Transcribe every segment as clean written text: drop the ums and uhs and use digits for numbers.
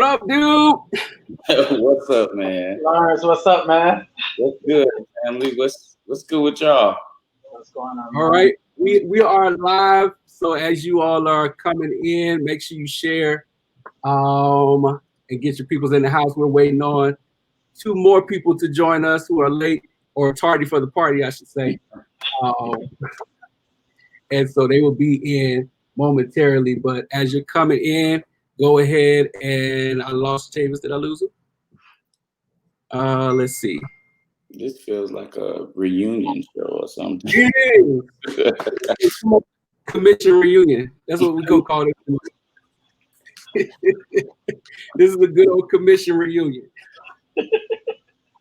What up, dude? What's up, man? Lawrence, what's up, man? What's good, family? What's good with y'all? What's going on? All right, we are live. So as you all are coming in, make sure you share, and get your peoples in the house. We're waiting on 2 more people to join us who are late or tardy for the party, I should say. And so they will be in momentarily. But as you're coming in, go ahead and I lost Javis. Did I lose him? Let's see. This feels like a reunion show or something. Yeah. Commission reunion. That's what we gonna call it. This is a good old commission reunion.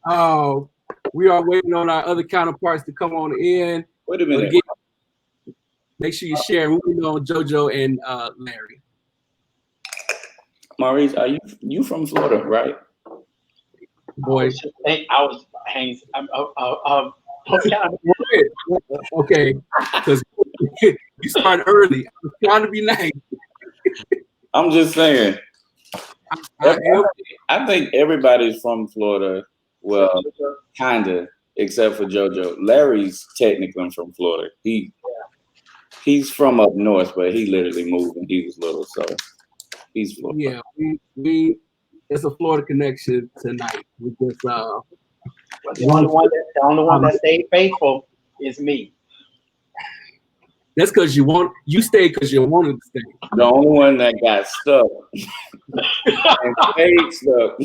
We are waiting on our other counterparts to come on in. Wait a minute. Again, make sure you share. We're waiting on JoJo and Larry. Maurice, are you from Florida, right? Boy. Okay, because you started early. I was trying to be nice. I'm just saying. I think everybody's from Florida. Well, kinda, except for JoJo. Larry's technically from Florida. He's from up north, but he literally moved when he was little, so he's Florida. Yeah, we it's a Florida connection tonight. We just the only one that stayed faithful is me. That's because you stayed because you wanted to stay. The only one that got stuck and stayed stuck.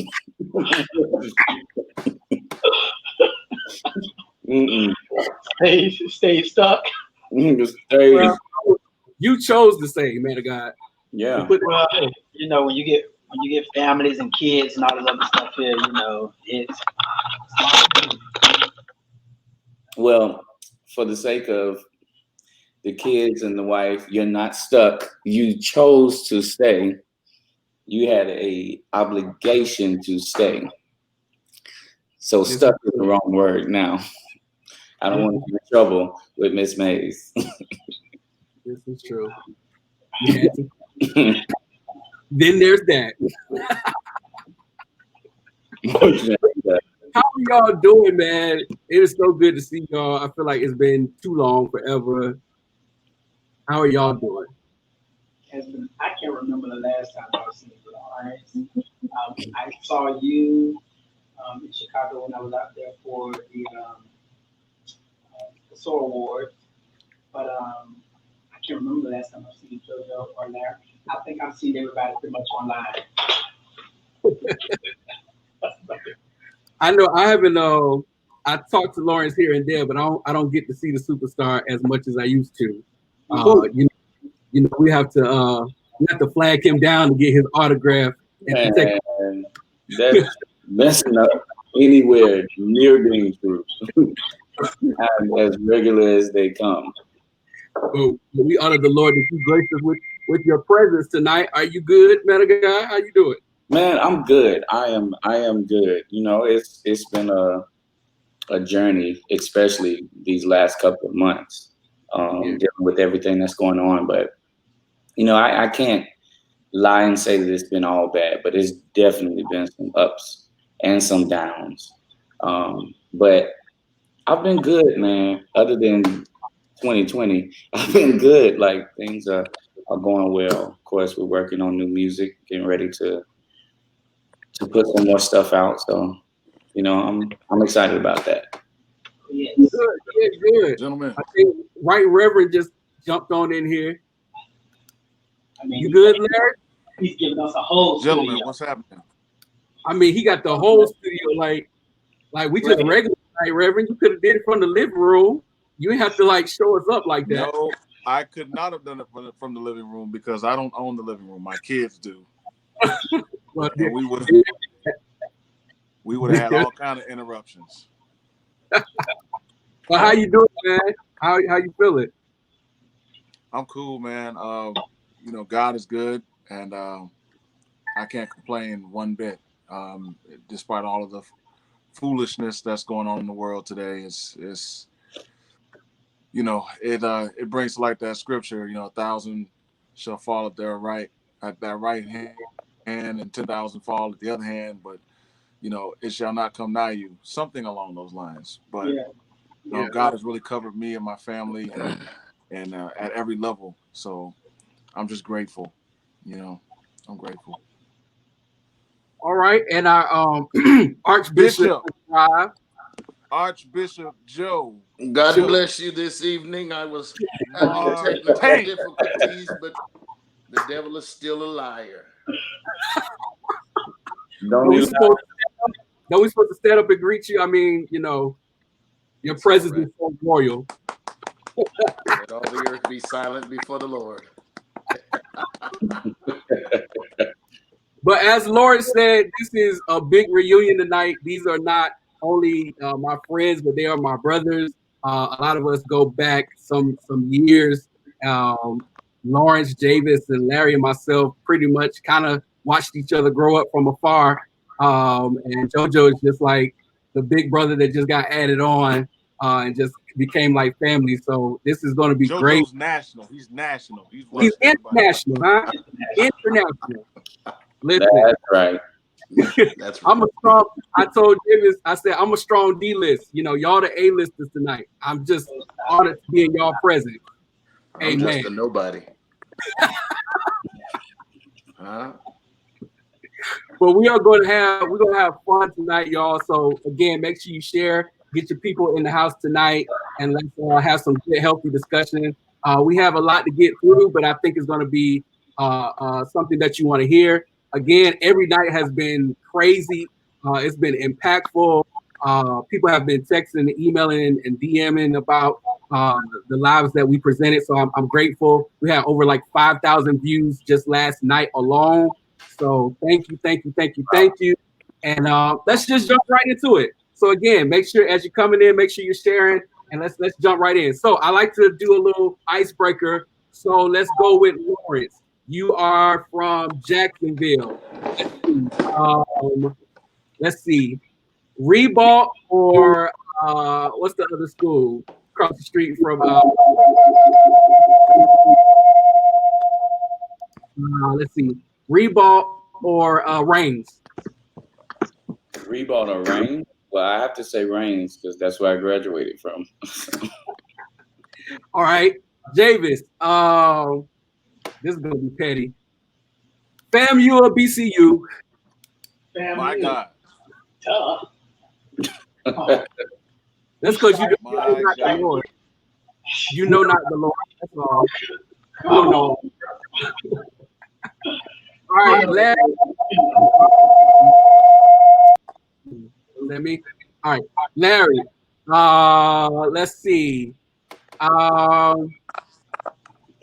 Stay stuck. Well, you chose to stay, man of God. Yeah. Well, you know, when you get families and kids and all this other stuff here, you know, it's well, for the sake of the kids and the wife, you're not stuck. You chose to stay. You had a obligation to stay. So stuck is the wrong word now. I don't want to get in trouble with Miss Mays. This is true. Yeah. Then there's that. How are y'all doing, man? It is so good to see y'all. I feel like it's been too long, forever. How are y'all doing? I can't remember the last time I was seeing you. I saw you in Chicago when I was out there for the SOAR Award, but I can't remember the last time I've seen JoJo or Larry. I think I've seen everybody pretty much online. I know I haven't. I talked to Lawrence here and there, but I don't get to see the superstar as much as I used to. You know, we have to flag him down to get his autograph. Man, that's messing up anywhere near being true. I'm as regular as they come. Well, we honor the Lord that you graced us with your presence tonight. Are you good, man of God? How you doing? Man, I'm good. I am good. You know, it's been a journey, especially these last couple of months, dealing with everything that's going on. But you know, I can't lie and say that it's been all bad, but it's definitely been some ups and some downs. But I've been good, man. Other than 2020, I've been good. Like things are going well. Of course, we're working on new music, getting ready to put some more stuff out. So, you know, I'm excited about that. Yes. Good. Gentlemen. I think Right Reverend just jumped on in here. I mean, you good, Larry? He's giving us a whole Gentlemen, studio. what's happening? I mean, he got the whole studio like we just regular, right, Reverend? You could have did it from the living room. You didn't have to like show us up like that. No, I could not have done it from the living room because I don't own the living room. My kids do. Well, and we would have had all kind of interruptions. Well, how you doing, man? How you feeling? I'm cool, man. You know, God is good, and I can't complain one bit. Despite all of the foolishness that's going on in the world today, it's you know, it brings to light that scripture. You know, 1,000 shall fall at their right hand, hand and 10,000 fall at the other hand, but you know, it shall not come nigh you. Something along those lines. But you know, God has really covered me and my family and at every level. So I'm just grateful. You know, I'm grateful. All right, and our Archbishop Joe. God bless you this evening. I was having technical difficulties, but the devil is still a liar. Don't we supposed to stand up and greet you? I mean, you know, your presence is so royal. Let all the earth be silent before the Lord. But as Lord said, this is a big reunion tonight. These are not only my friends, but they are my brothers. A lot of us go back some years. Lawrence, Javis, and Larry and myself pretty much kind of watched each other grow up from afar. And JoJo is just like the big brother that just got added on and just became like family. So this is going to be great. JoJo's national. He's national. He's international, huh? International. Listen, that's right. That's right. I'm a strong. I told Javis, I said I'm a strong D list. You know, y'all the A listers tonight. I'm just honored to be in y'all presence. I'm just a nobody. Huh? But we're gonna have fun tonight, y'all. So again, make sure you share, get your people in the house tonight, and let's have some good, healthy discussion. We have a lot to get through, but I think it's gonna be something that you want to hear. Again, every night has been crazy. It's been impactful. People have been texting, emailing, and DMing about the lives that we presented. So I'm grateful. We had over like 5,000 views just last night alone. So thank you. And let's just jump right into it. So again, make sure as you're coming in, make sure you're sharing, and let's jump right in. So I like to do a little icebreaker. So let's go with Lawrence. You are from Jacksonville. Let's see. Reebok or what's the other school across the street from? Let's see. Reebok or Reigns? Reebok or Reigns? Well, I have to say Reigns because that's where I graduated from. All right, Javis. This is gonna be petty. FAMU or BCU? FAMU. My God. Tough. That's because you know not the Lord. You know not the Lord. That's all. You don't know. All right, Larry. Let me. All right, Larry. Let's see.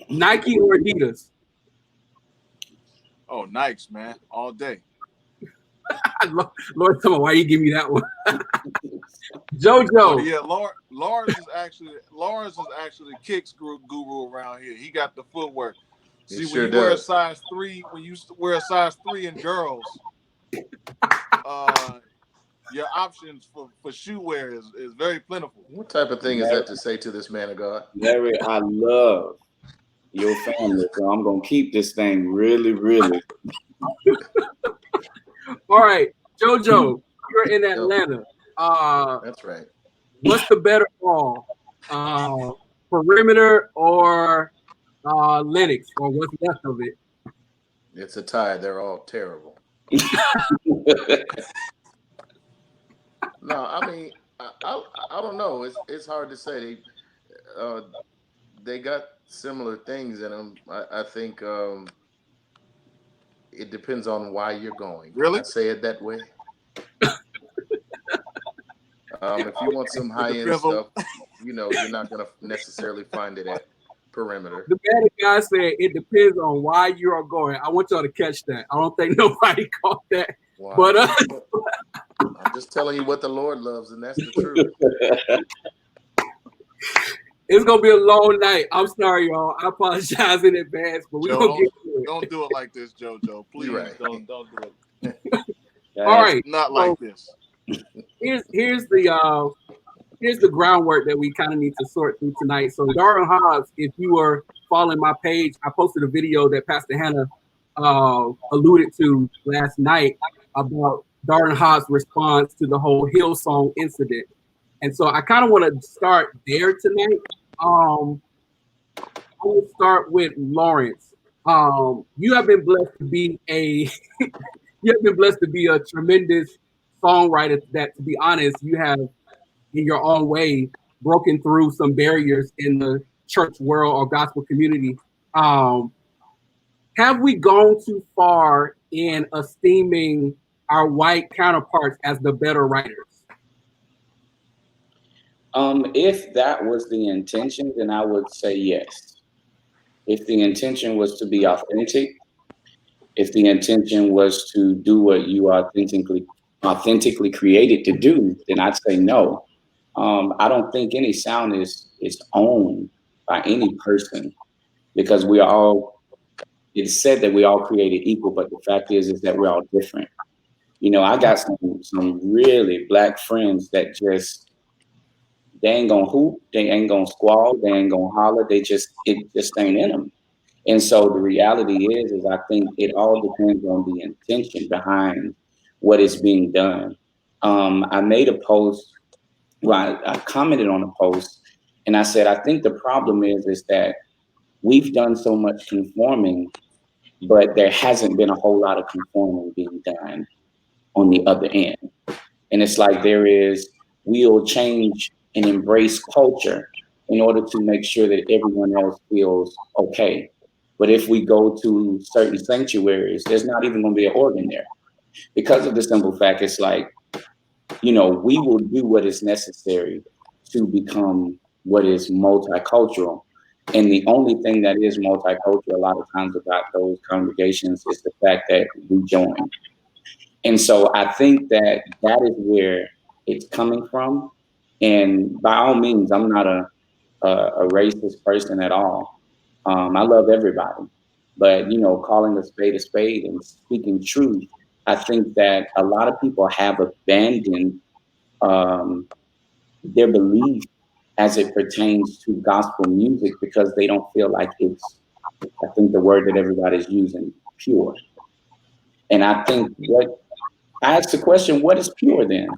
Nike or Adidas? Oh, Nikes, man, all day. Lord, tell me why you give me that one. JoJo. Oh, yeah, Lawrence is actually the kicks guru around here. He got the footwork. See, when you wear a size 3, when you wear a size 3 in girls, your options for shoe wear is very plentiful. What type of thing is that to say to this man of God? Larry, I love your family, so I'm gonna keep this thing really, really. All right, JoJo, you're in Atlanta. That's right. What's the better ball? Perimeter or Lennox, or what's left of it? It's a tie. They're all terrible. No, I mean, I don't know. It's hard to say. They got similar things in them. I think it depends on why you're going. Really? I say it that way. If you want some high-end stuff, you know, you're not going to necessarily find it at Perimeter. The bad guy said it depends on why you are going. I want y'all to catch that. I don't think nobody caught that. Wow. But I'm just telling you what the Lord loves, and that's the truth. It's gonna be a long night. I'm sorry, y'all. I apologize in advance, but we're gonna get through it. Don't do it like this, JoJo. Please, right. don't do it. All right, not like this. Here's the groundwork that we kind of need to sort through tonight. So Darren Hobbs, if you were following my page, I posted a video that Pastor Hannah alluded to last night about Darren Hobbs' response to the whole Hillsong incident. And so I kind of want to start there tonight. I will start with Lawrence. You have been blessed to be a you have been blessed to be a tremendous songwriter that, to be honest, you have in your own way broken through some barriers in the church world or gospel community. Um, have we gone too far in esteeming our white counterparts as the better writers? If that was the intention, then I would say yes. If the intention was to be authentic, if the intention was to do what you are authentically created to do, then I'd say no. I don't think any sound is owned by any person because we are all. It's said that we all created equal, but the fact is that we're all different. You know, I got some really black friends that just they ain't gonna hoop, they ain't gonna squall, they ain't gonna holler. It just ain't in them. And so the reality is I think it all depends on the intention behind what is being done. I made a post, well, I commented on a post, and I said, I think the problem is that we've done so much conforming, but there hasn't been a whole lot of conforming being done on the other end. And it's like we'll change and embrace culture in order to make sure that everyone else feels okay. But if we go to certain sanctuaries, there's not even going to be an organ there because of the simple fact it's like, we will do what is necessary to become what is multicultural. And the only thing that is multicultural a lot of times about those congregations is the fact that we join. And so I think that is where it's coming from. And by all means, I'm not a racist person at all. I love everybody. But, calling a spade and speaking truth, I think that a lot of people have abandoned um, their belief as it pertains to gospel music because they don't feel like it's, I think the word that everybody's using, pure. And I think I asked the question, what is pure then?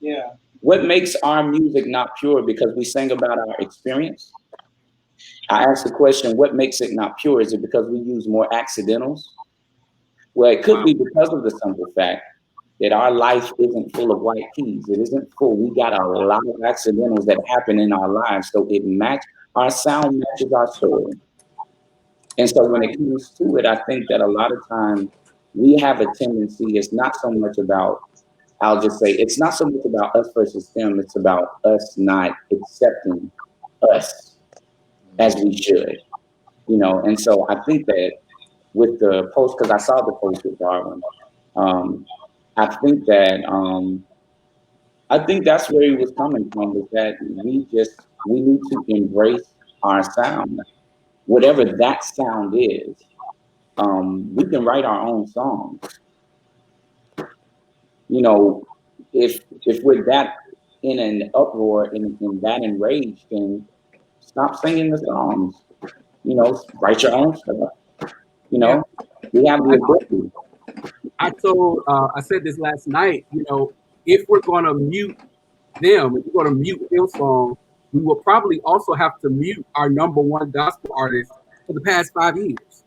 Yeah. What makes our music not pure because we sing about our experience? I asked the question, what makes it not pure? Is it because we use more accidentals? Well, it could be because of the simple fact that our life isn't full of white keys. It isn't full. We got a lot of accidentals that happen in our lives. So our sound matches our story. And so when it comes to it, I think that a lot of times we have a tendency, it's not so much about, I'll just say, it's not so much about us versus them. It's about us not accepting us as we should, And so I think that with the post, because I saw the post with Darwin, I think that I think that's where he was coming from, is that we need to embrace our sound, whatever that sound is. We can write our own songs. If we're that in an uproar and that enraged, then stop singing the songs. Write your own stuff. Yeah. We have the ability. I said this last night, if we're going to mute them, if we're going to mute Hillsong, we will probably also have to mute our number one gospel artist for the past 5 years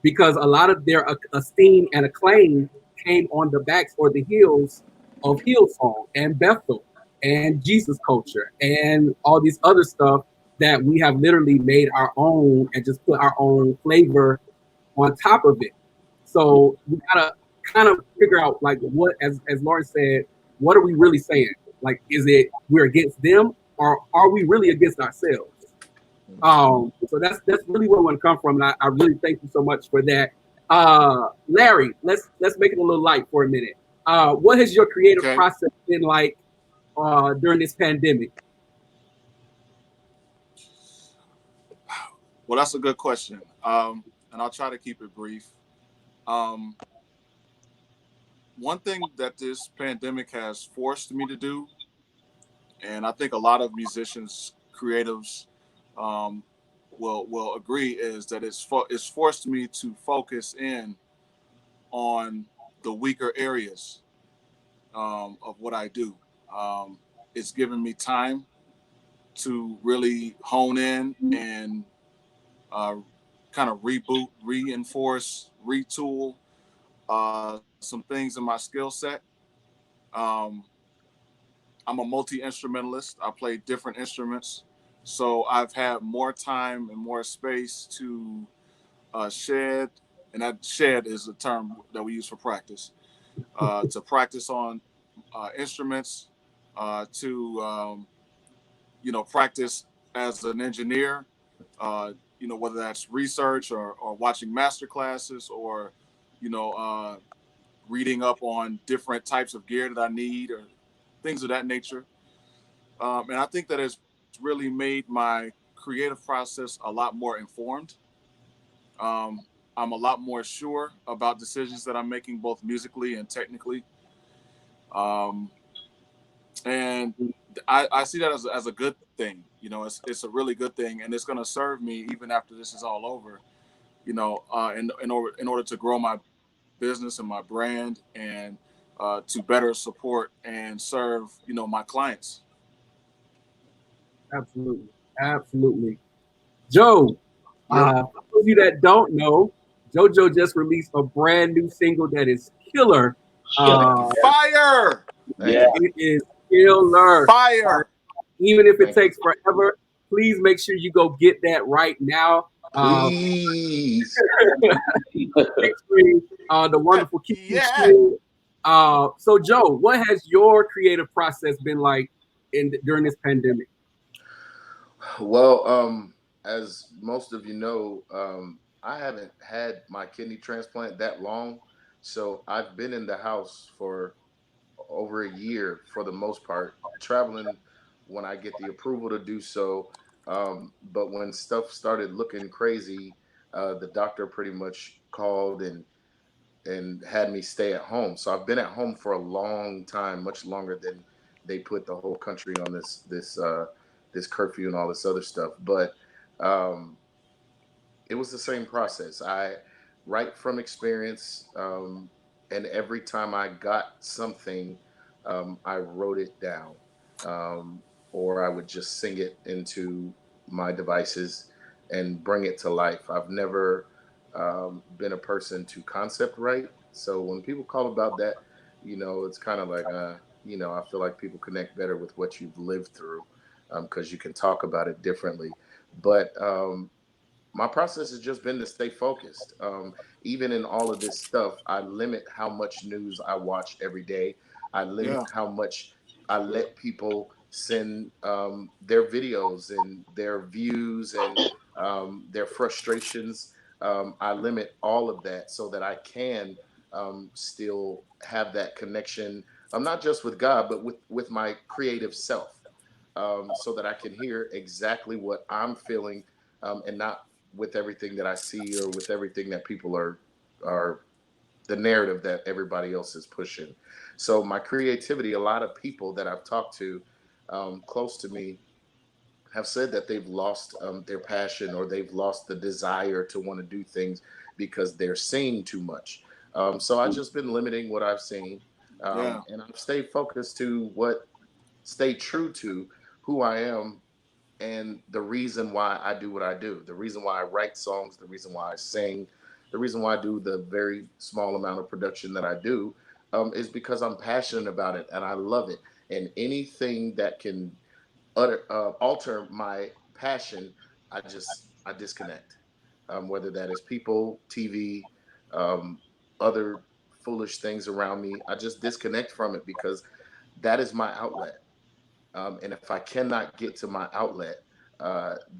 because a lot of their esteem and acclaim came on the backs or the heels of Hillsong and Bethel and Jesus Culture and all these other stuff that we have literally made our own and just put our own flavor on top of it. So we gotta kind of figure out like what, as Lauren said, what are we really saying? Like, is it we're against them or are we really against ourselves? So that's really where I want to come from. And I really thank you so much for that. Larry, let's make it a little light for a minute. What has your creative process been like during this pandemic? Well, that's a good question. And I'll try to keep it brief. One thing that this pandemic has forced me to do, and I think a lot of musicians, creatives, will agree, is that it's forced me to focus in on the weaker areas of what I do. It's given me time to really hone in and kind of reboot, reinforce, retool some things in my skill set. Um, I'm a multi-instrumentalist. I play different instruments. So I've had more time and more space to shed, and that shed is a term that we use for practice, to practice on instruments, to practice as an engineer, whether that's research or watching master classes or, you know, uh, reading up on different types of gear that I need or things of that nature. And I think that has really made my creative process a lot more informed. Um, I'm a lot more sure about decisions that I'm making, both musically and technically. Um, and I see that as a good thing. It's a really good thing, and it's going to serve me even after this is all over. In order to grow my business and my brand and to better support and serve my clients. Absolutely. Absolutely. Joe, Yeah. for those of you that don't know, JoJo just released a brand new single that is killer. Fire! Thank Yeah. you. It is killer. Fire! Even if it Thank you. takes forever, please make sure you go get that right now. Please. Featuring the wonderful Kiki Yeah. Shield. So, Joe, what has your creative process been like during this pandemic? Well, as most of you know, I haven't had my kidney transplant that long, so I've been in the house for over a year for the most part, traveling when I get the approval to do so. But when stuff started looking crazy, the doctor pretty much called and had me stay at home. So I've been at home for a long time, much longer than they put the whole country on this curfew and all this other stuff. But um, it was the same process. I write from experience, and every time I got something, I wrote it down, um, or I would just sing it into my devices and bring it to life. I've never been a person to concept write, so when people call about that, it's kind of like, I feel like people connect better with what you've lived through because you can talk about it differently. But my process has just been to stay focused. Even in all of this stuff, I limit how much news I watch every day. I limit Yeah. how much I let people send their videos and their views and their frustrations. I limit all of that so that I can still have that connection, not just with God, but with my creative self, so that I can hear exactly what I'm feeling, and not with everything that I see or with everything that people are the narrative that everybody else is pushing. So my creativity, a lot of people that I've talked to close to me have said that they've lost their passion or they've lost the desire to want to do things because they're seeing too much. So I've just been limiting what I've seen, Yeah. and I've stayed focused to stay true to who I am and the reason why I do what I do, the reason why I write songs, the reason why I sing, the reason why I do the very small amount of production that I do, is because I'm passionate about it and I love it. And anything that can alter my passion, I disconnect. Whether that is people, TV, um, other foolish things around me, I just disconnect from it because that is my outlet. And if I cannot get to my outlet,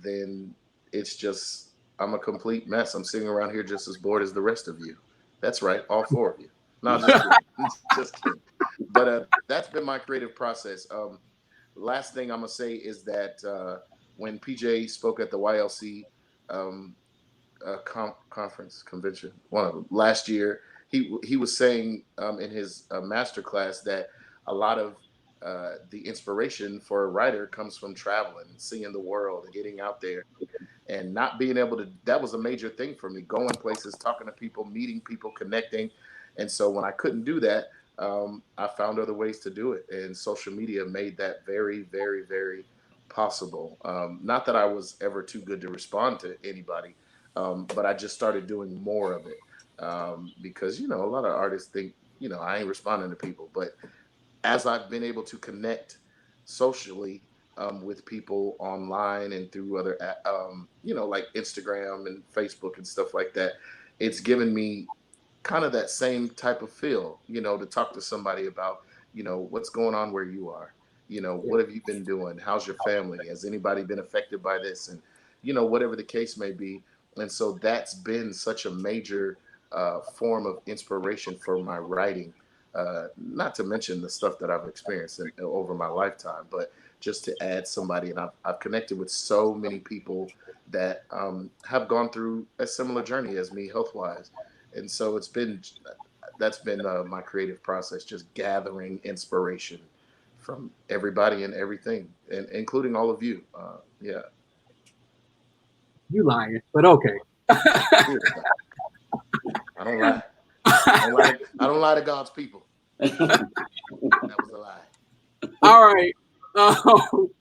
then it's just, I'm a complete mess. I'm sitting around here just as bored as the rest of you. That's right, all four of you. No, I'm just kidding. Just kidding. But that's been my creative process. Last thing I'm gonna say is that when PJ spoke at the YLC um, conference convention, one of them last year, he was saying in his master class that a lot of the inspiration for a writer comes from traveling, seeing the world, and getting out there, and not being able to. That was a major thing for me: going places, talking to people, meeting people, connecting. And so when I couldn't do that, I found other ways to do it. And social media made that very, very, very possible. Not that I was ever too good to respond to anybody, but I just started doing more of it. Because, a lot of artists think, I ain't responding to people. But as I've been able to connect socially with people online and through other, like Instagram and Facebook and stuff like that, it's given me kind of that same type of feel, to talk to somebody about, what's going on where you are, what have you been doing? How's your family? Has anybody been affected by this? And, whatever the case may be. And so that's been such a major form of inspiration for my writing. Not to mention the stuff that I've experienced over my lifetime, but just to add somebody. And I've connected with so many people that have gone through a similar journey as me health-wise. And so that's been my creative process, just gathering inspiration from everybody and everything, and including all of you. Yeah. You lying, but okay. I don't lie. I don't lie to God's people. That was a lie. All right.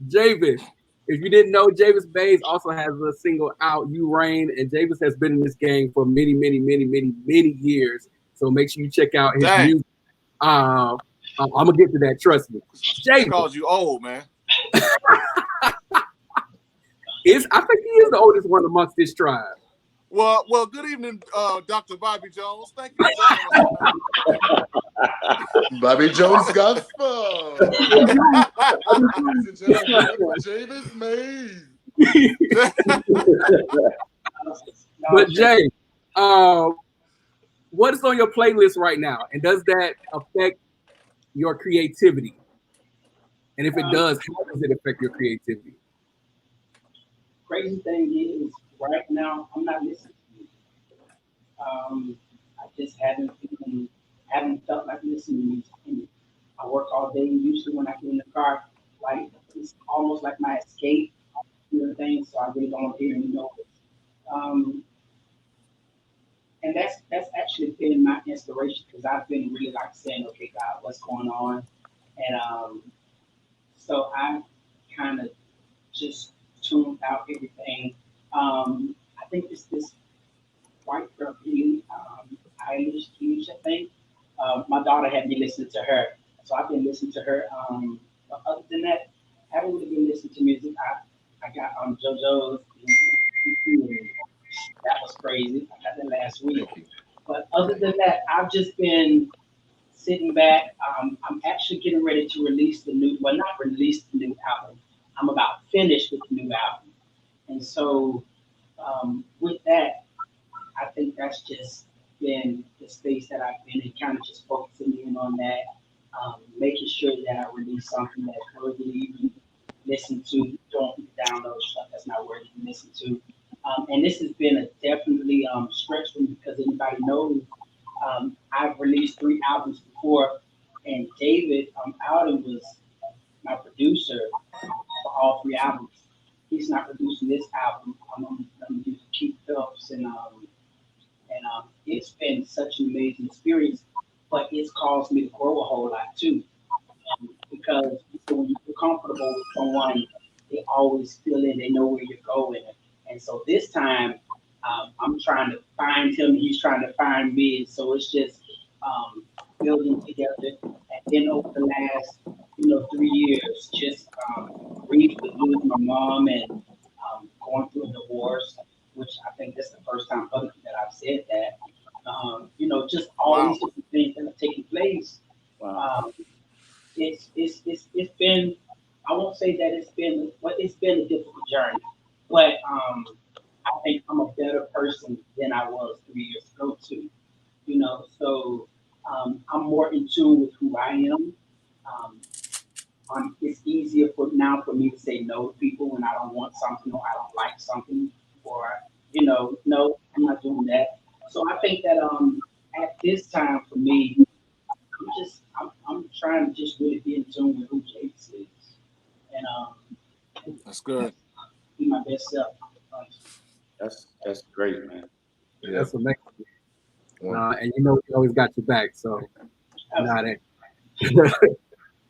Javis. If you didn't know, Javis Mays also has a single out, You Reign, and Javis has been in this game for many, many, many, many, many years. So make sure you check out his music. I'm gonna get to that, trust me. Javis calls you old, man. I think he is the oldest one amongst this tribe. Well, good evening, Dr. Bobby Jones. Thank you for joining us. Bobby Jones Gospel. Javis Mays. But Jay, what is on your playlist right now, and does that affect your creativity? And if it does, how does it affect your creativity? Crazy thing is, right now I'm not listening to music. I just haven't felt like listening to music. And I work all day, and usually when I get in the car, like it's almost like my escape, things. So I really don't want to hear any noise. And that's actually been my inspiration, because I've been really like saying, okay, God, what's going on? And so I kind of just tuned out everything. I think it's this white girl, Eilish, I think. My daughter had me listening to her, so I've been listening to her. But other than that, I haven't really been listening to music. I got JoJo's. That was crazy. I got that last week. But other than that, I've just been sitting back. I'm actually getting ready to release not release the new album. I'm about finished with the new album. And so with that, I think that's just been the space that I've been in, kind of just focusing in on that, making sure that I release something that's worthy to even listen to. Don't download stuff that's not worthy to listen to. And this has been a definitely stretch for me, because anybody knows I've released 3 albums before, and David Alden was my producer for all 3 albums. He's not producing this album. I'm using Keith Phelps, and it's been such an amazing experience, but it's caused me to grow a whole lot too. Because when you feel comfortable with someone, they always feel it, they know where you're going. And so this time, I'm trying to find him, he's trying to find me. And so it's just building together. And then over the last, 3 years, just briefly losing my mom and going through a divorce, which I think that's the first time publicly that I've said that. Just all these different things that are taking place. Wow. It's been, I won't say that it's been a difficult journey, but I think I'm a better person than I was 3 years ago too. So I'm more in tune with who I am. It's easier for me to say no to people when I don't want something or I don't like something, or no, I'm not doing that. So I think that at this time for me, I'm trying to just really be in tune with who Javis is, and that's good. Be my best self. That's great, man. Yeah. That's amazing. And you know we always got your back. So not it.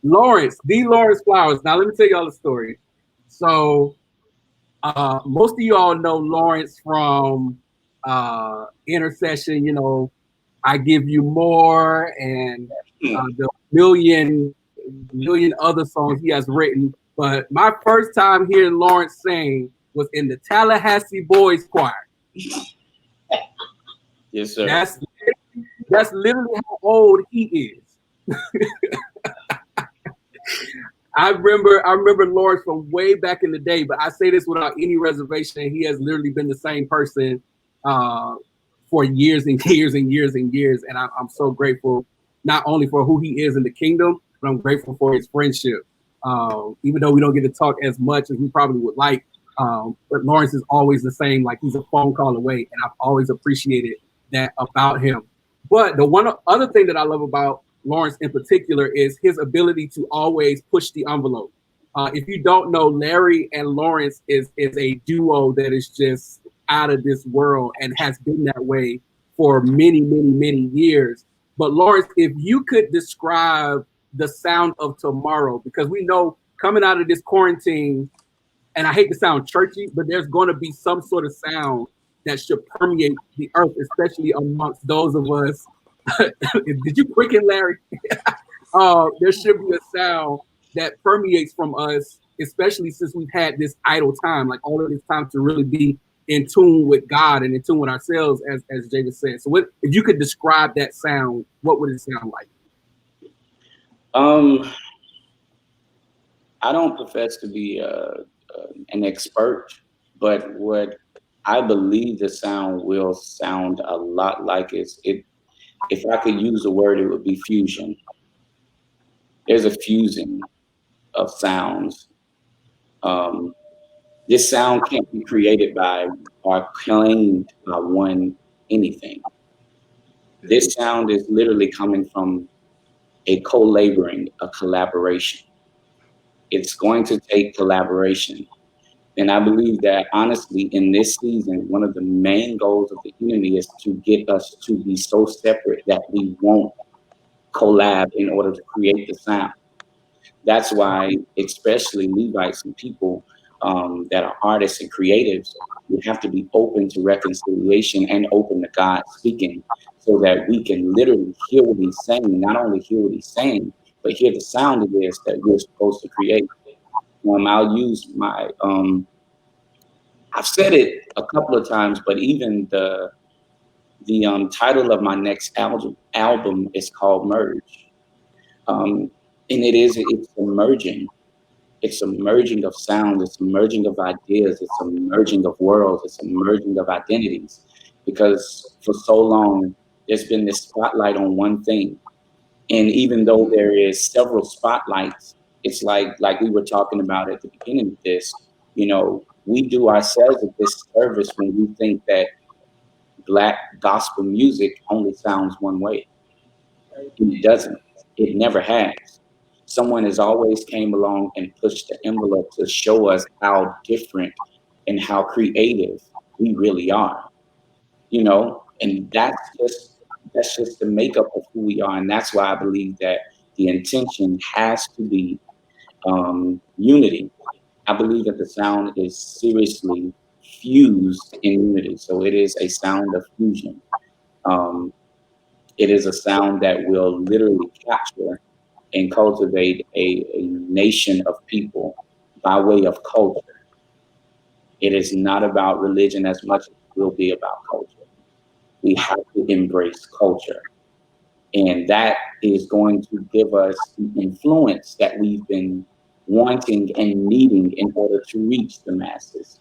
Lawrence, the Lawrence Flowers. Now let me tell y'all the story. So most of you all know Lawrence from Intercession. You know, I Give You More, and the million other songs he has written. But my first time hearing Lawrence sing was in the Tallahassee Boys Choir. Yes, sir. That's literally how old he is. I remember Lawrence from way back in the day, but I say this without any reservation. He has literally been the same person for years and years and years and years. And I'm so grateful, not only for who he is in the kingdom, but I'm grateful for his friendship. Even though we don't get to talk as much as we probably would like, but Lawrence is always the same. Like, he's a phone call away, and I've always appreciated that about him. But the one other thing that I love about Lawrence in particular is his ability to always push the envelope. If you don't know, Larry and Lawrence is a duo that is just out of this world and has been that way for many, many, many years. But Lawrence, if you could describe the sound of tomorrow, because we know coming out of this quarantine, and I hate to sound churchy, but there's going to be some sort of sound that should permeate the earth, especially amongst those of us. Did you quicken, Larry? There should be a sound that permeates from us, especially since we've had this idle time, like all of this time to really be in tune with God and in tune with ourselves, as Javis said. So if you could describe that sound, what would it sound like? I don't profess to be an expert, but what I believe the sound will sound a lot like is it. If I could use a word, it would be fusion. There's a fusing of sounds. This sound can't be created by or claimed by one anything. This sound is literally coming from a co-laboring, a collaboration. It's going to take collaboration. And I believe that honestly, in this season, one of the main goals of the enemy is to get us to be so separate that we won't collab in order to create the sound. That's why, especially Levites and people that are artists and creatives, we have to be open to reconciliation and open to God speaking, so that we can literally hear what he's saying, not only hear what he's saying, but hear the sound it is that we're supposed to create. I'll use my, I've said it a couple of times, but even the title of my next album is called Merge. And it's emerging. It's a merging of sound. It's a merging of ideas. It's a merging of worlds. It's a merging of identities. Because for so long, there's been this spotlight on one thing. And even though there is several spotlights, it's like we were talking about at the beginning of this, we do ourselves a disservice when we think that Black gospel music only sounds one way. It doesn't. It never has. Someone has always came along and pushed the envelope to show us how different and how creative we really are, and that's just the makeup of who we are. And that's why I believe that the intention has to be unity. I believe that the sound is seriously fused in unity. So it is a sound of fusion. It is a sound that will literally capture and cultivate a nation of people by way of culture. It is not about religion as much as it will be about culture. We have to embrace culture. And that is going to give us the influence that we've been wanting and needing in order to reach the masses.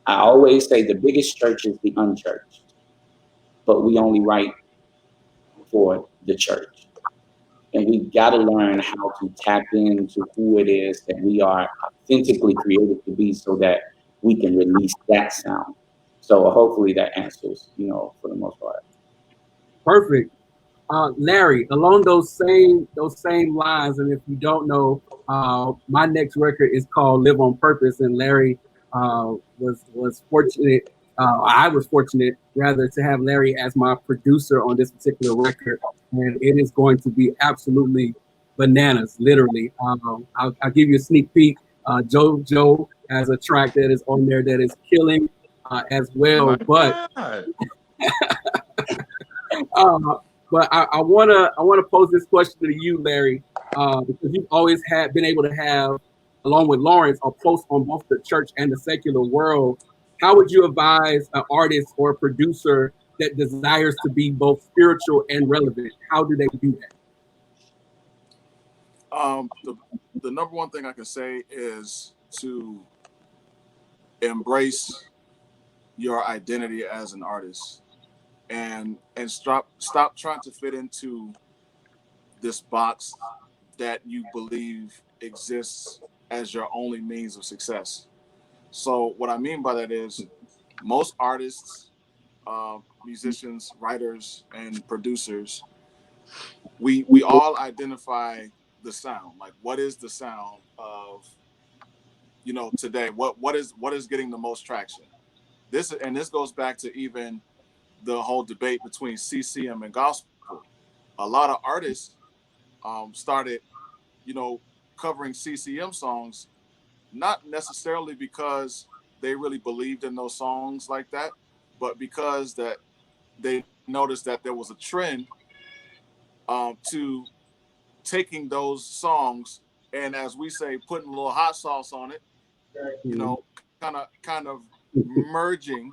I always say the biggest church is the unchurched, but we only write for the church. And we've got to learn how to tap into who it is that we are authentically created to be, so that we can release that sound. So hopefully that answers, for the most part. Perfect. Larry, along those same lines, and if you don't know, my next record is called Live on Purpose, and Larry was fortunate I was fortunate rather to have Larry as my producer on this particular record, and it is going to be absolutely bananas, literally. I'll give you a sneak peek. JoJo has a track that is on there that is killing as well, My but God. uh, I wanna pose this question to you, Larry, because you've always been able to have, along with Lawrence, a post on both the church and the secular world. How would you advise an artist or a producer that desires to be both spiritual and relevant? How do they do that? The number one thing I can say is to embrace your identity as an artist, and stop trying to fit into this box that you believe exists as your only means of success. So what I mean by that is most artists, musicians, writers, and producers, we all identify the sound. Like, what is the sound of, today? What is getting the most traction? This goes back to even the whole debate between CCM and gospel. A lot of artists started, covering CCM songs, not necessarily because they really believed in those songs like that, but because that they noticed that there was a trend to taking those songs and, as we say, putting a little hot sauce on it, Mhm. kind of merging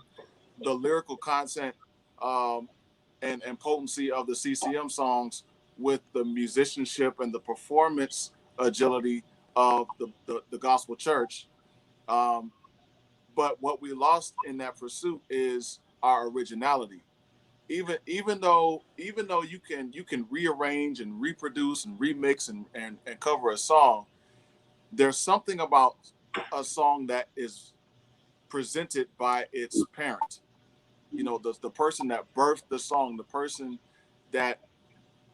the lyrical content um, and potency of the CCM songs with the musicianship and the performance agility of the gospel church. Um, but what we lost in that pursuit is our originality. Even though you can rearrange and reproduce and remix and cover a song, there's something about a song that is presented by its parent. The person that birthed the song, the person that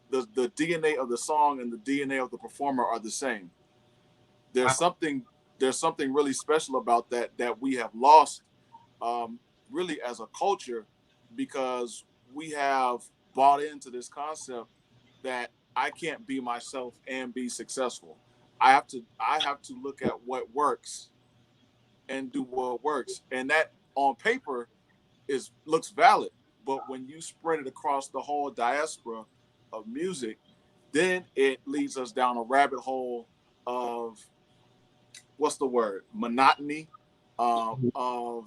the DNA of the song and the DNA of the performer are the same. There's something there's something really special about that we have lost, um, really, as a culture, because we have bought into this concept that I can't be myself and be successful. I have to look at what works and do what works, and that on paper is looks valid. But when you spread it across the whole diaspora of music, then it leads us down a rabbit hole of, what's the word, monotony, of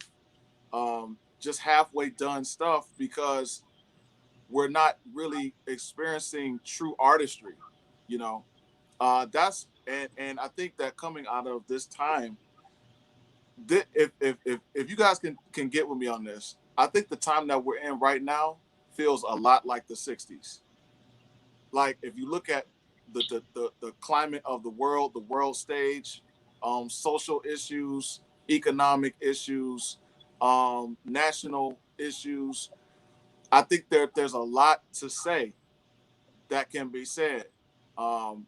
just halfway done stuff, because we're not really experiencing true artistry. You know, and I think that coming out of this time, if you guys can get with me on this, I think the time that we're in right now feels a lot like the '60s. Like, if you look at the climate of the world stage, social issues, economic issues, national issues, I think there's a lot to say that can be said um,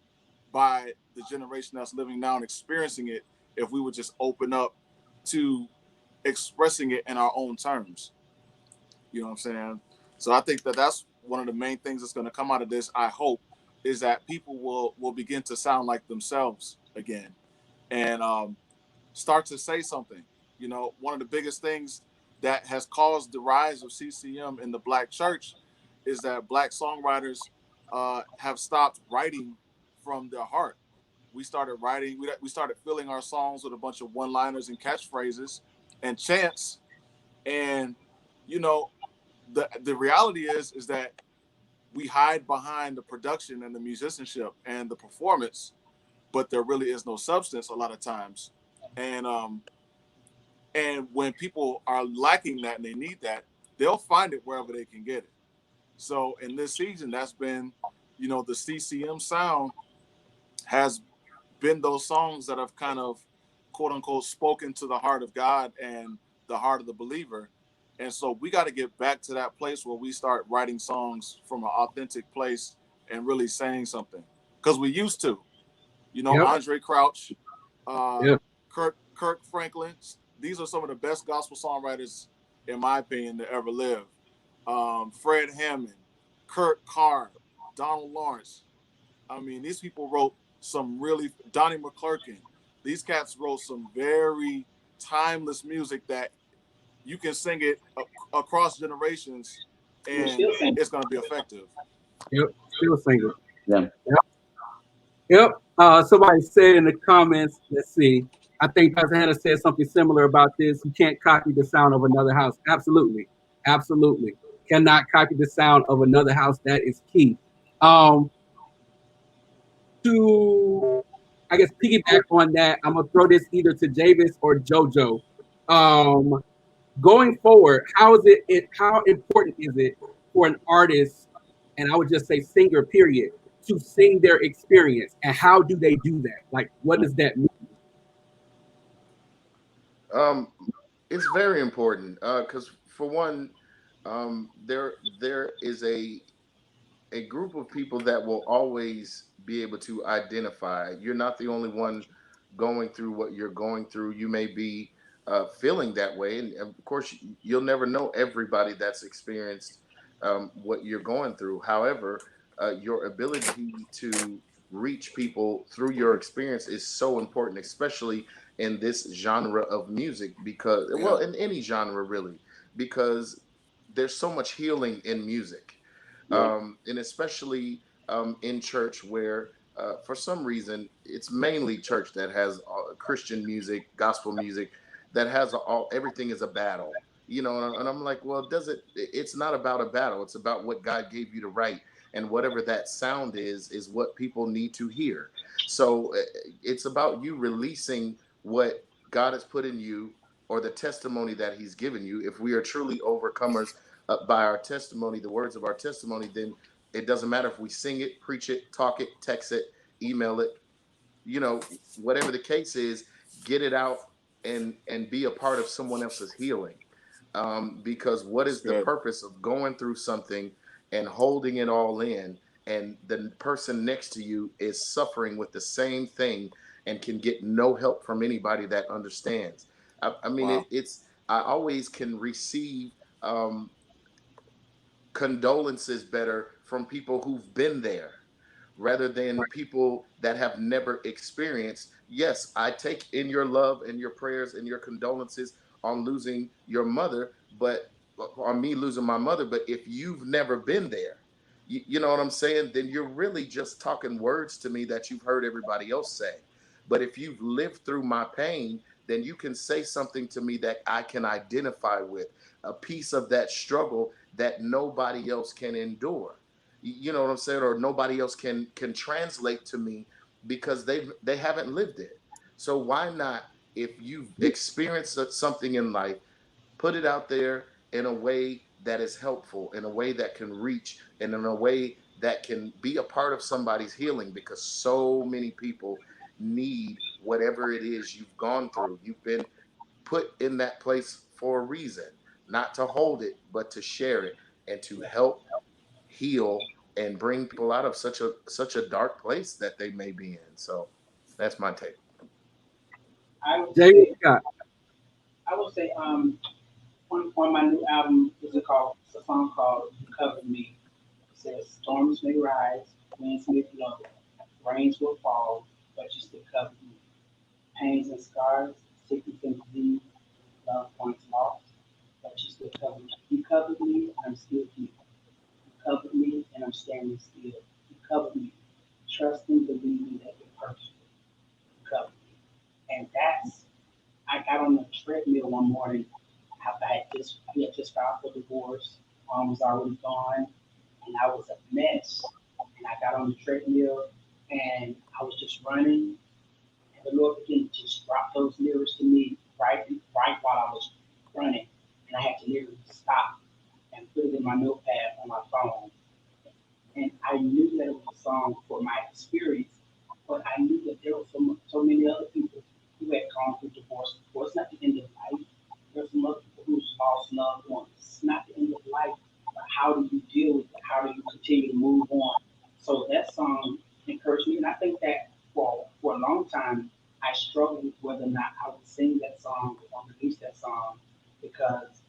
by the generation that's living now and experiencing it, if we would just open up to expressing it in our own terms. You know what I'm saying? So I think that that's one of the main things that's going to come out of this. I hope is that people will begin to sound like themselves again, and start to say something. One of the biggest things that has caused the rise of CCM in the Black church is that Black songwriters have stopped writing from their heart. We started writing. We started filling our songs with a bunch of one-liners and catchphrases and chants. And you know, the reality is that we hide behind the production and the musicianship and the performance, but there really is no substance a lot of times. And um and when people are lacking that and they need that, they'll find it wherever they can get it. So in this season, that's been, the CCM sound has been those songs that have kind of, quote unquote, spoken to the heart of God and the heart of the believer. And so we got to get back to that place where we start writing songs from an authentic place and really saying something. Because we used to, Yep. Andre Crouch, uh, Yep. Kirk Franklin. These are some of the best gospel songwriters in my opinion, to ever live. Fred Hammond, Kurt Carr, Donald Lawrence. I mean, these people wrote some really, Donnie McClurkin. These cats wrote some very timeless music that you can sing it across generations, and it's going to be effective. Yep, still single. Yeah. Yep. Somebody said in the comments, let's see. I think Pastor Hannah said something similar about this. You can't copy the sound of another house. Absolutely. Absolutely. Cannot copy the sound of another house. That is key. To, I guess, piggyback on that, I'm going to throw this either to Javis or JoJo. Going forward, how important is it for an artist, and I would just say singer, period, to sing their experience, and how do they do that? Like, what does that mean? It's very important because for one, there is a group of people that will always be able to identify. You're not the only one going through what you're going through. You may be feeling that way, and of course, you'll never know everybody that's experienced what you're going through. However, your ability to reach people through your experience is so important, especially in this genre of music, because, well, in any genre really, because there's so much healing in music. And especially in church where for some reason it's mainly church that has Christian music, gospel music, that has all, everything is a battle, you know. And I'm like, well, it's not about a battle, it's about what God gave you to write, and whatever that sound is what people need to hear. So it's about you releasing what God has put in you, or the testimony that he's given you. If we are truly overcomers by our testimony, the words of our testimony, then it doesn't matter if we sing it, preach it, talk it, text it, email it, you know, whatever the case is, get it out and be a part of someone else's healing. Because what is the purpose of going through something and holding it all in, and the person next to you is suffering with the same thing and can get no help from anybody that understands? I mean, wow. It's I always can receive condolences better from people who've been there rather than people that have never experienced. Yes, I take in your love and your prayers and your condolences on losing your mother, but on me losing my mother. But if you've never been there, you know what I'm saying, then you're really just talking words to me that you've heard everybody else say. But if you've lived through my pain, then you can say something to me that I can identify with, a piece of that struggle that nobody else can endure. You know what I'm saying? Or nobody else can translate to me, because they haven't lived it. So why not, if you've experienced something in life, put it out there in a way that is helpful, in a way that can reach, and in a way that can be a part of somebody's healing, because so many people need whatever it is you've gone through. You've been put in that place for a reason, not to hold it, but to share it and to help heal and bring people out of such a dark place that they may be in. So that's my take. I would James say, Scott. on my new album, it's a song called "You Covered Me." It says, "Storms may rise, winds may blow, rains will fall, but you still cover me. Pains and scars, sickness and disease, loved ones lost, but you still cover me. You covered me, and I'm still here. You covered me, and I'm standing still. You covered me, trusting, believing that you're perfect. You covered me." And I got on the treadmill one morning after we had just filed for divorce. Mom was already gone, and I was a mess. And I got on the treadmill, and I was just running, and the Lord began to just drop those lyrics to me right while I was running, and I had to literally stop and put it in my notepad on my phone. And I knew that it was a song for my experience, but I knew that there were so many other people who had gone through divorce. Well, it's not the end of life. There's some other people who's lost loved ones. It's not the end of life, but how do you deal with it? How do you continue to move on? So that song encouraged me, and I think that for a long time I struggled with whether or not I would sing that song or release that song, because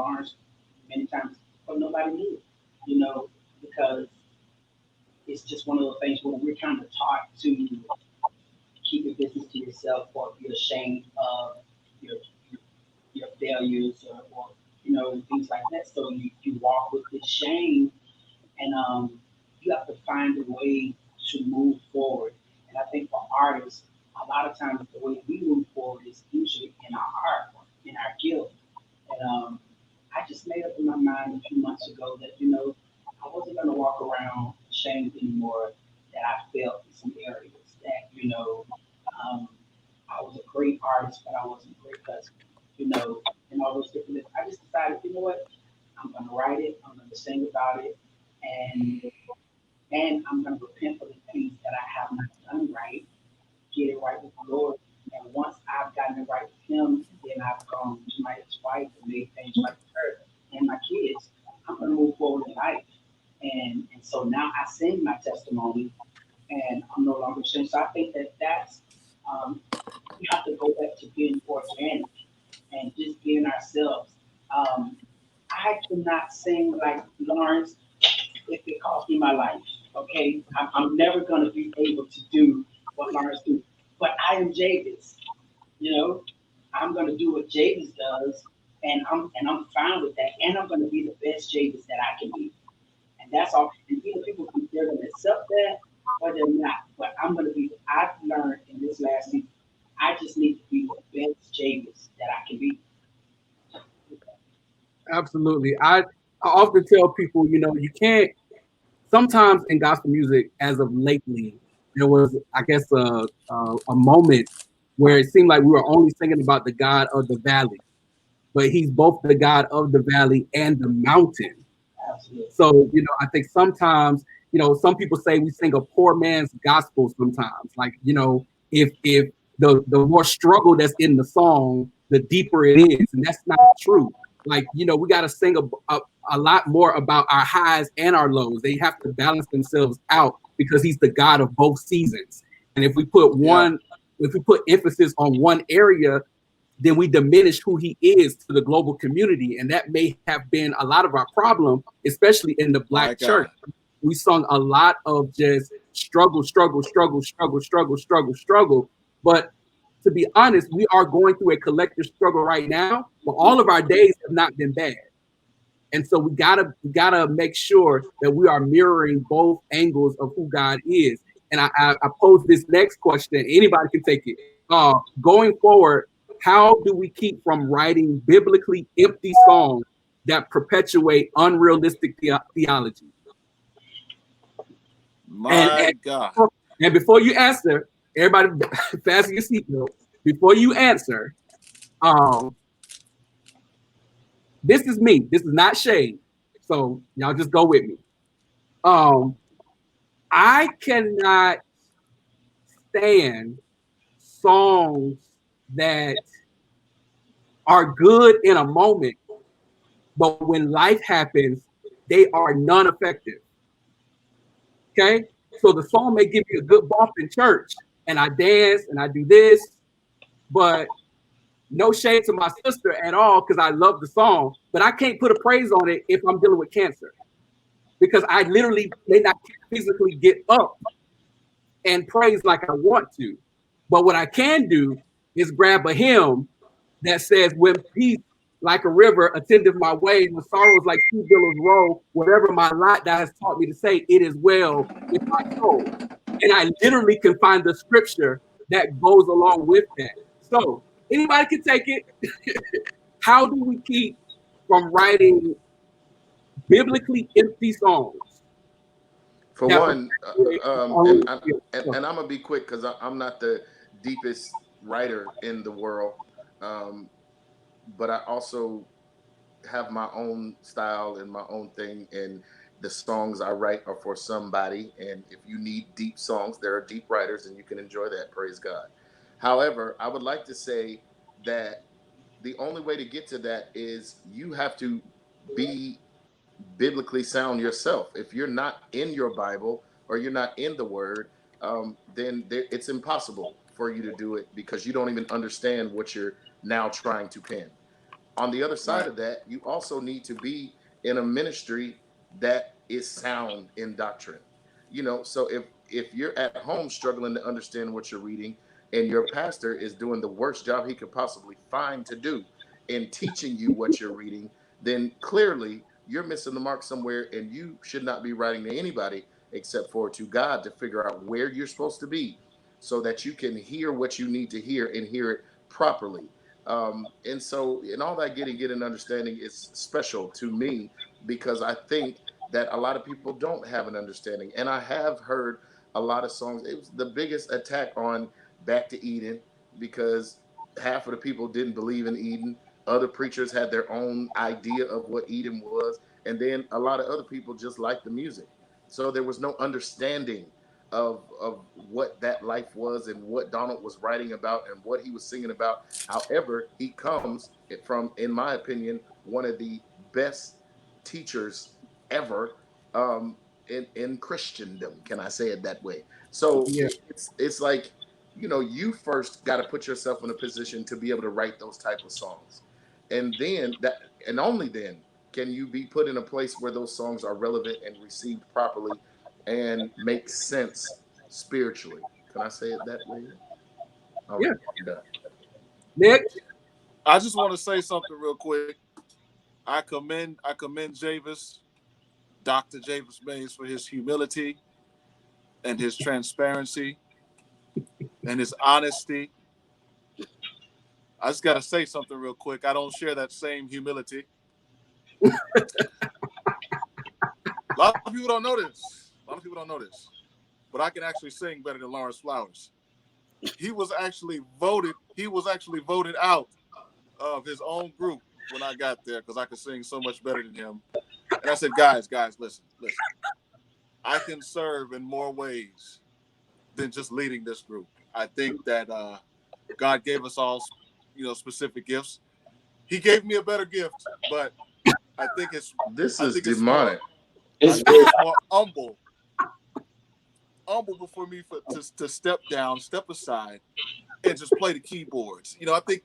Lawrence many times, but nobody knew it, you know, because it's just one of those things where we're kind of taught to keep your business to yourself or be ashamed of your your failures or you know things like that. So you walk with this shame, and you have to find a way to move forward. And I think for artists, a lot of times the way we move forward is usually in our art, in our gift. And I just made up in my mind a few months ago that you know I wasn't going to walk around ashamed anymore that I felt in some areas that you know um, I was a great artist, but I wasn't a great husband, you know, and all those different things. I just decided, you know what, I'm going to write it, I'm going to sing about it, and and I'm going to repent for the things that I have not done right, get it right with the Lord. And once I've gotten it right with Him, then I've gone to my ex-wife and made things right with her and my kids. I'm going to move forward in life. And so now I sing my testimony, and I'm no longer ashamed. So I think that that's um, we have to go back to being organic and just being ourselves. Um, I cannot sing like Lawrence if it cost me my life. Okay, I'm never going to be able to do what Lawrence do. But I am Javis. You know, I'm going to do what Javis does, and I'm fine with that. And I'm going to be the best Javis that I can be. And that's all. And either people think they're going to accept that or they're not. But I'm going to be. I've learned in this last season, I just need to be the best Javis that I can be. Absolutely. I often tell people, you know, you can't. Sometimes in gospel music, as of lately, there was, I guess, a moment where it seemed like we were only singing about the God of the valley, but He's both the God of the valley and the mountain. Absolutely. So, you know, I think sometimes, you know, some people say we sing a poor man's gospel sometimes. Like, you know, if the more struggle that's in the song, the deeper it is. And that's not true. Like, you know, we got to sing a lot more about our highs and our lows. They have to balance themselves out because He's the God of both seasons. And Yeah. if we put emphasis on one area, then we diminish who He is to the global community. And that may have been a lot of our problem, especially in the My Black church. God. We sung a lot of just struggle, struggle, struggle, struggle, struggle, struggle, struggle. But to be honest, we are going through a collective struggle right now, but all of our days have not been bad. And so we gotta make sure that we are mirroring both angles of who God is. And I pose this next question. Anybody can take it. Going forward, how do we keep from writing biblically empty songs that perpetuate unrealistic theology? And, My and God. and before you answer, everybody fasten your seatbelt. Before you answer, um, this is me. This is not shade. So y'all just go with me. Um, I cannot stand songs that are good in a moment, but when life happens, they are non-effective. Okay? So the song may give you a good bump in church, and I dance and I do this, but no shade to my sister at all because I love the song, but I can't put a praise on it if I'm dealing with cancer because I literally may not physically get up and praise like I want to. But what I can do is grab a hymn that says, when peace like a river attendeth my way, and the sorrows like sea billows roll, whatever my lot that has taught me to say, it is well with my soul. And I literally can find the scripture that goes along with that. So anybody can take it. How do we keep from writing biblically empty songs For that one, only, and I'm gonna be quick because I'm not the deepest writer in the world, um, but I also have my own style and my own thing, and the songs I write are for somebody. And if you need deep songs, there are deep writers, and you can enjoy that. Praise God. However, I would like to say that the only way to get to that is you have to be biblically sound yourself. If you're not in your Bible or you're not in the Word, then it's impossible for you to do it because you don't even understand what you're now trying to pen. On the other side Right. of that, you also need to be in a ministry that is sound in doctrine. So if you're at home struggling to understand what you're reading, and your pastor is doing the worst job he could possibly find to do in teaching you what you're reading, then clearly you're missing the mark somewhere, and you should not be writing to anybody except for to God to figure out where you're supposed to be so that you can hear what you need to hear and hear it properly. And so, in all that getting understanding is special to me because I think that a lot of people don't have an understanding. And I have heard a lot of songs. It was the biggest attack on Back to Eden because half of the people didn't believe in Eden. Other preachers had their own idea of what Eden was. And then a lot of other people just liked the music. So there was no understanding of what that life was and what Donald was writing about and what he was singing about. However, he comes from, in my opinion, one of the best teachers ever in Christendom. Can I say it that way? So Yeah. it's like, you first got to put yourself in a position to be able to write those type of songs, and then that, and only then can you be put in a place where those songs are relevant and received properly and make sense spiritually. Can I say it that way? All Yeah. right, I'm done. Nick? I just want to say something real quick. I commend Javis, Dr. Javis Mays, for his humility and his transparency and his honesty. I just got to say something real quick. I don't share that same humility. A lot of people don't know this. But I can actually sing better than Lawrence Flowers. He was actually voted out of his own group when I got there because I could sing so much better than him. And I said, guys, listen. I can serve in more ways than just leading this group. I think that God gave us all, specific gifts. He gave me a better gift, but I think it's This I is think it's more demonic. I It's think it's more humble before me to step down, step aside, and just play the keyboards. I think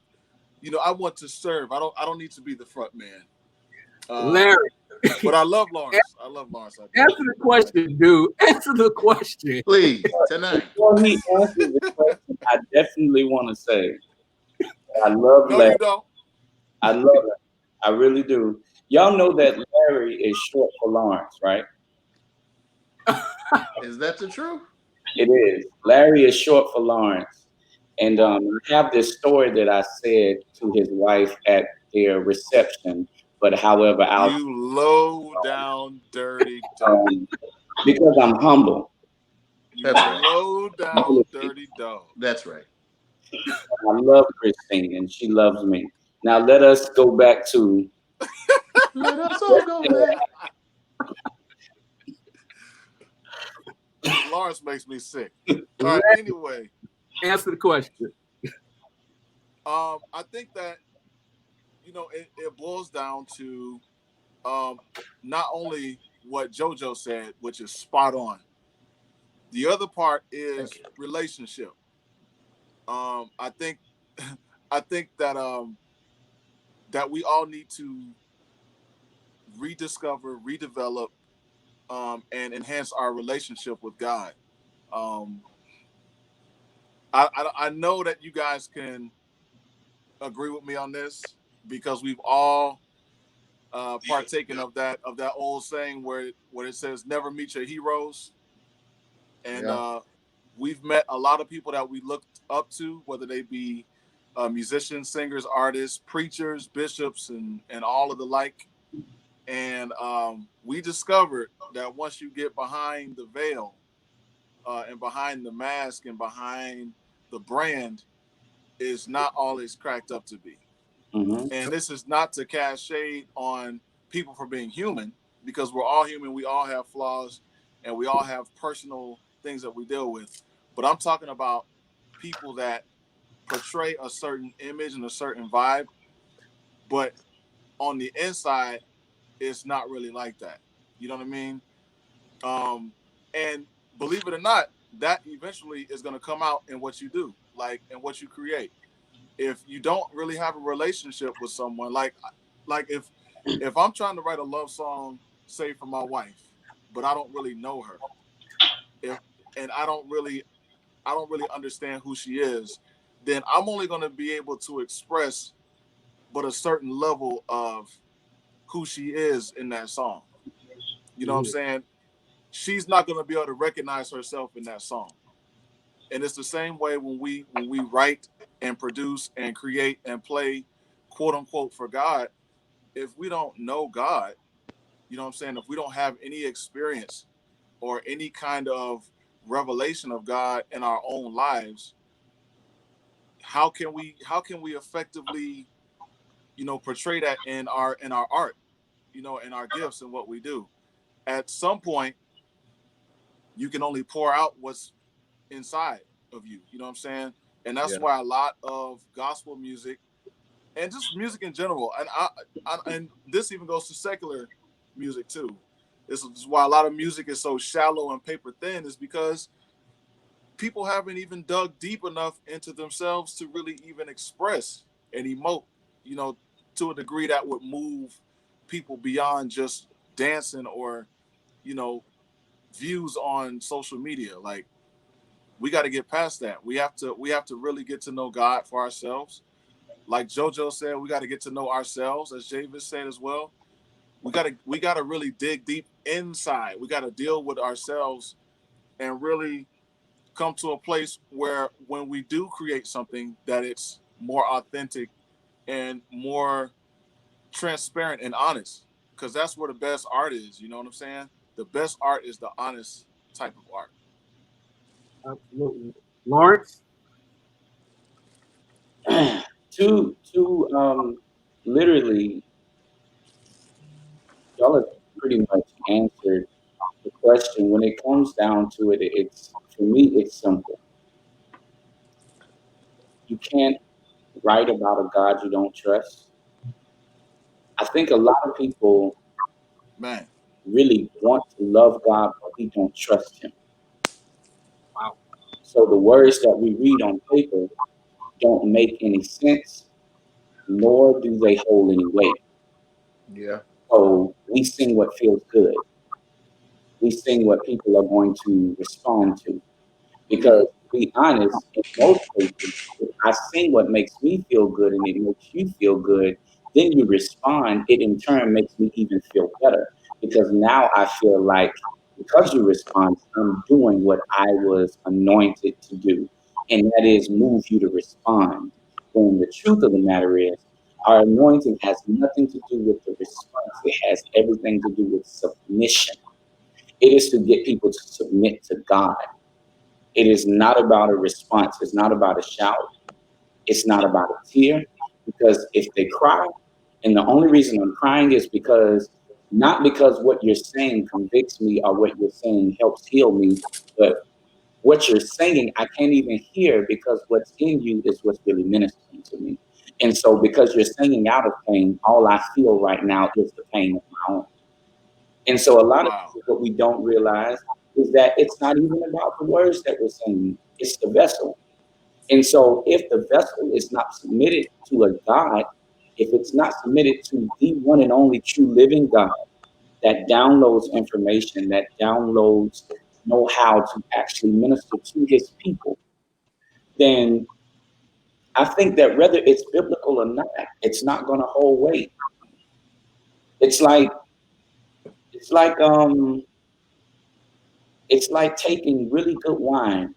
I want to serve. I don't need to be the front man. Larry, But I love Lawrence. I do. answer the question, dude. Answer the question. Please, tonight. before he answers the question, I definitely want to say I love No, Larry. you don't. I love him. I really do. Y'all know that Larry is short for Lawrence, right? Is that the truth? It is. Larry is short for Lawrence. And I have this story that I said to his wife at their reception, but however, You low down dirty dog. um, because I'm humble. You That's right. low down dirty dog. That's right. I love Christine and she loves me. Now let us go back to Let us all go back. Lawrence makes me sick. All right. Anyway, Answer the question. I think that it boils down to not only what JoJo said, which is spot on. The other part Thank is you. relationship. I think I think that we all need to rediscover, redevelop, and enhance our relationship with God. Um, I know that you guys can agree with me on this because we've all partaken of that old saying where it says never meet your heroes, and Yeah. we've met a lot of people that we looked up to, whether they be musicians, singers, artists, preachers, bishops, and all of the like. And we discovered that once you get behind the veil and behind the mask and behind the brand, is not all it's cracked up to be. mhm. And this is not to cast shade on people for being human, because we're all human. We all have flaws and we all have personal things that we deal with. But I'm talking about people that portray a certain image and a certain vibe, but on the inside, it's not really like that. You know what I mean? And believe it or not, that eventually is going to come out in what you do, like in what you create. if you don't really have a relationship with someone, like if I'm trying to write a love song, say for my wife, but I don't really know her, if and I don't really understand who she is, then I'm only going to be able to express but a certain level of who she is in that song. You know what I'm saying? She's not going to be able to recognize herself in that song. And it's the same way when we write and produce and create and play, quote unquote, for God. If we don't know God, you know what I'm saying? If we don't have any experience or any kind of revelation of God in our own lives, how can we effectively, you know, portray that in our art, you know, in our gifts and what we do? At some point, you can only pour out what's inside of you. You know what I'm saying? And that's why a lot of gospel music and just music in general, and and this even goes to secular music too. This is why a lot of music is so shallow and paper thin, is because people haven't even dug deep enough into themselves to really even express and emote, you know, to a degree that would move people beyond just dancing or, you know, views on social media. Like, we got to get past that. We have to really get to know God for ourselves. Like JoJo said, we got to get to know ourselves, as Javis said as well. We got to really dig deep inside. We got to deal with ourselves and really come to a place where when we do create something, that it's more authentic and more transparent and honest, because that's where the best art is. You know what I'm saying? The best art is the honest type of art. Absolutely. Lawrence? To literally, y'all have pretty much answered the question. When it comes down to it, it's for me, it's simple. You can't write about a God you don't trust. I think a lot of people Man, really want to love God, but we don't trust Him. Wow. So the words that we read on paper don't make any sense, nor do they hold any weight. Yeah. So we sing what feels good. We sing what people are going to respond to. Because to be honest, in most cases, if I sing what makes me feel good and it makes you feel good, then you respond, it in turn makes me even feel better. Because now I feel like because you respond, I'm doing what I was anointed to do. And that is move you to respond. When the truth of the matter is, our anointing has nothing to do with the response. It has everything to do with submission. It is to get people to submit to God. It is not about a response. It's not about a shout. It's not about a tear. Because if they cry, and the only reason I'm crying is because not because what you're saying convicts me or what you're saying helps heal me, but what you're saying I can't even hear because what's in you is what's really ministering to me. And so because you're singing out of pain, all I feel right now is the pain of my own. And so a lot of wow. times what we don't realize is that it's not even about the words that we're singing, it's the vessel. And so if the vessel is not submitted to a God, if it's not submitted to the one and only true living God that downloads information, that downloads know how to actually minister to his people, then I think that whether it's biblical or not, it's not going to hold weight. It's like it's like um it's like taking really good wine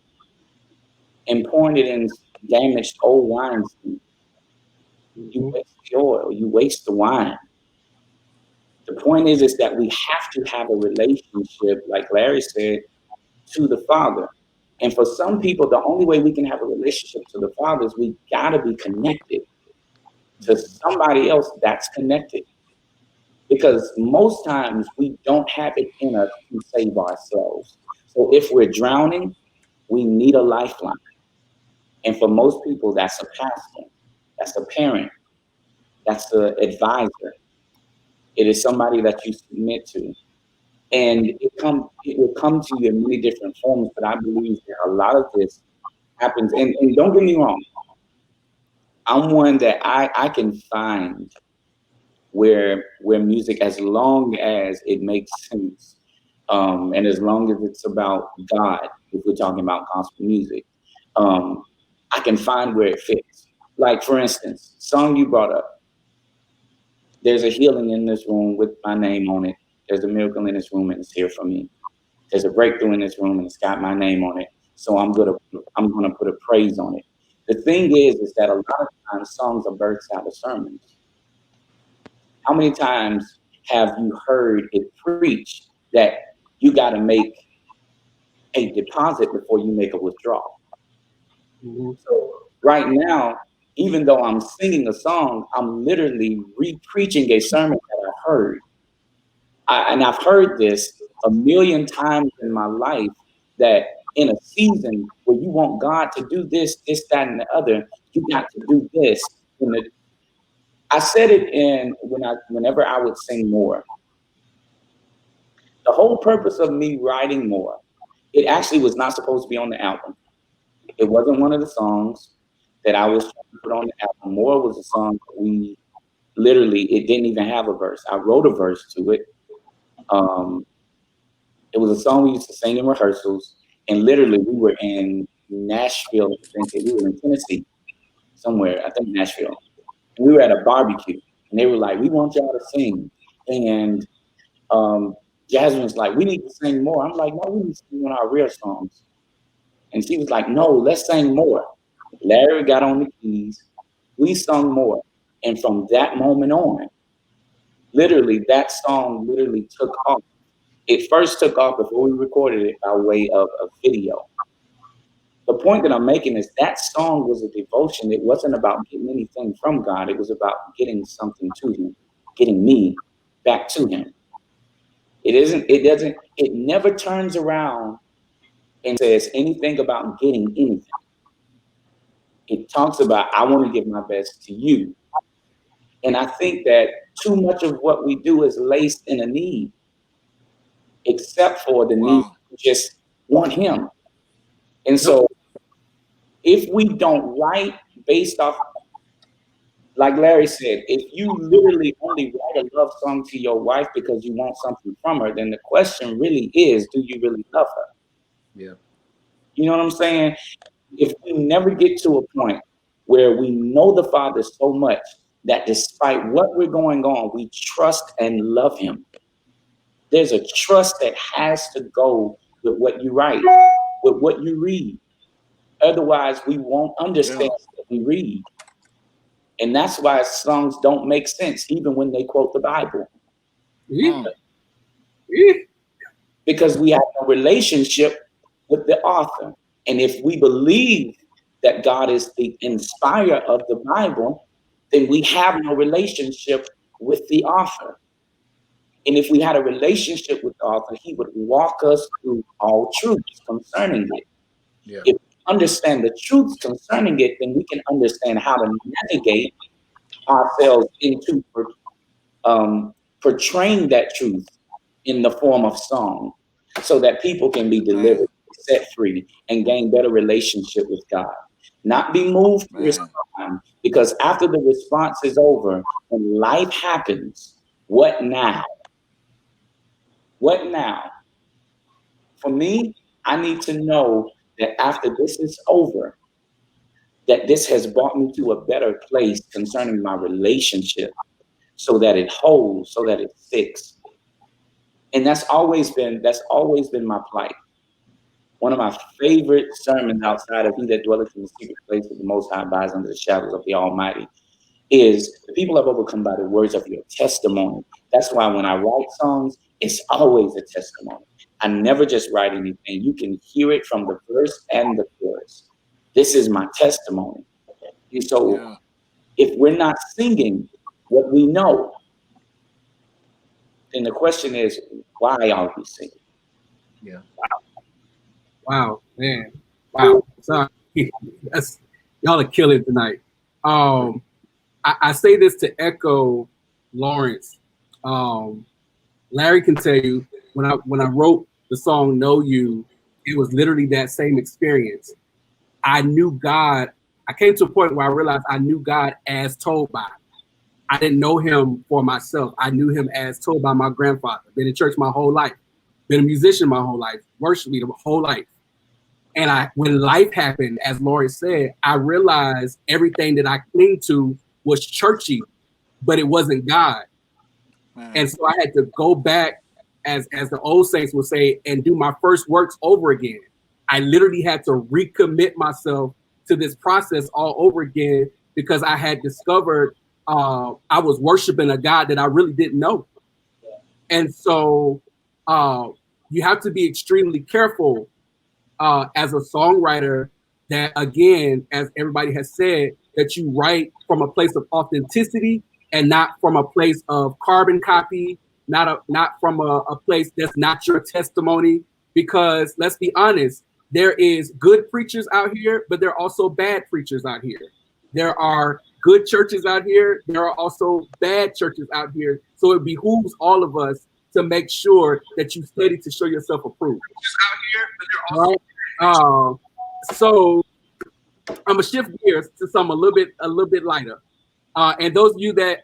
and pouring it in damaged old wineskin. You Mm-hmm. waste the oil, you waste the wine. The point is that we have to have a relationship, like Larry said, to the Father. And for some people, the only way we can have a relationship to the Father is we gotta be connected to somebody else that's connected. Because most times we don't have it in us to save ourselves. So if we're drowning, we need a lifeline. And for most people, that's a pastor, that's a parent, that's an advisor. It is somebody that you submit to. And it will come to you in many different forms, but I believe that a lot of this happens. And don't get me wrong, I'm one that I can find where music, as long as it makes sense, and as long as it's about God, if we're talking about gospel music, I can find where it fits. Like, for instance, song you brought up, there's a healing in this room with my name on it. There's a miracle in this room and it's here for me. There's a breakthrough in this room and it's got my name on it. So I'm gonna put a praise on it. The thing is that a lot of times songs are birthed out of sermons. How many times have you heard it preached that you got to make a deposit before you make a withdrawal? Mm-hmm. So right now, even though I'm singing a song, I'm literally re-preaching a sermon that I heard. And I've heard this a million times in my life, that in a season where you want God to do this, this, that, and the other, you got to do this. I said it whenever I would sing more. The whole purpose of me writing more, it actually was not supposed to be on the album. It wasn't one of the songs that I was trying to put on the album. More was a song that it didn't even have a verse. I wrote a verse to it. It was a song we used to sing in rehearsals, and literally we were in Nashville. We were in Tennessee, somewhere, I think Nashville. And we were at a barbecue, and they were like, "We want y'all to sing." And Jasmine was like, "We need to sing more." I'm like, "No, we need to sing one of our real songs." And she was like, "No, let's sing more." Larry got on the keys. We sung more. And from that moment on, literally, that song literally took off. It first took off before we recorded it by way of a video. The point that I'm making is that song was a devotion. It wasn't about getting anything from God. It was about getting something to Him, getting me back to Him. It never turns around and says anything about getting anything. It talks about, I want to give my best to you. And I think that too much of what we do is laced in a need, except for the need to just want Him. And so if we don't write based off, like Larry said, if you literally only write a love song to your wife because you want something from her, then the question really is, do you really love her? Yeah. You know what I'm saying? If we never get to a point where we know the Father so much that despite what we're going on, we trust and love Him. There's a trust that has to go with what you write, with what you read. Otherwise, we won't understand what we read. And that's why songs don't make sense, even when they quote the Bible. Yeah. Because we have a relationship with the author. And if we believe that God is the inspirer of the Bible, then we have no relationship with the author. And if we had a relationship with the author, he would walk us through all truths concerning it. Yeah. If we understand the truths concerning it, then we can understand how to navigate ourselves into portraying that truth in the form of song, so that people can be delivered, set free, and gain better relationship with God. Not be moved to respond, because after the response is over, when life happens, what now? What now? For me, I need to know that after this is over, that this has brought me to a better place concerning my relationship, so that it holds, so that it sticks. And that's always been my plight. One of my favorite sermons outside of "He that dwelleth in the secret place of the Most High abides under the shadows of the Almighty" is, the people have overcome by the words of your testimony. That's why when I write songs, it's always a testimony. I never just write anything. You can hear it from the verse and the chorus. This is my testimony. And so if we're not singing what we know, then the question is, why are we singing? Yeah. Wow, man. Wow. Sorry. Y'all are killing tonight. I say this to echo Lawrence. Larry can tell you, when I wrote the song "Know You," it was literally that same experience. I knew God I came to a point where I realized I knew God as told by. I didn't know him for myself. I knew him as told by my grandfather. Been in church my whole life. Been a musician my whole life. Worship leader my whole life. And when life happened, as Lori said, I realized everything that I clinged to was churchy, but it wasn't God. And so I had to go back, as the old saints would say, and do my first works over again. I literally had to recommit myself to this process all over again because I had discovered I was worshiping a God that I really didn't know. And so you have to be extremely careful as a songwriter that, again, as everybody has said, that you write from a place of authenticity and not from a place of carbon copy, not from a place that's not your testimony. Because let's be honest, there is good preachers out here, but there are also bad preachers out here. There are good churches out here. There are also bad churches out here. So it behooves all of us to make sure that you study to show yourself approved. Right? So I'm gonna shift gears to something a little bit lighter. And those of you that,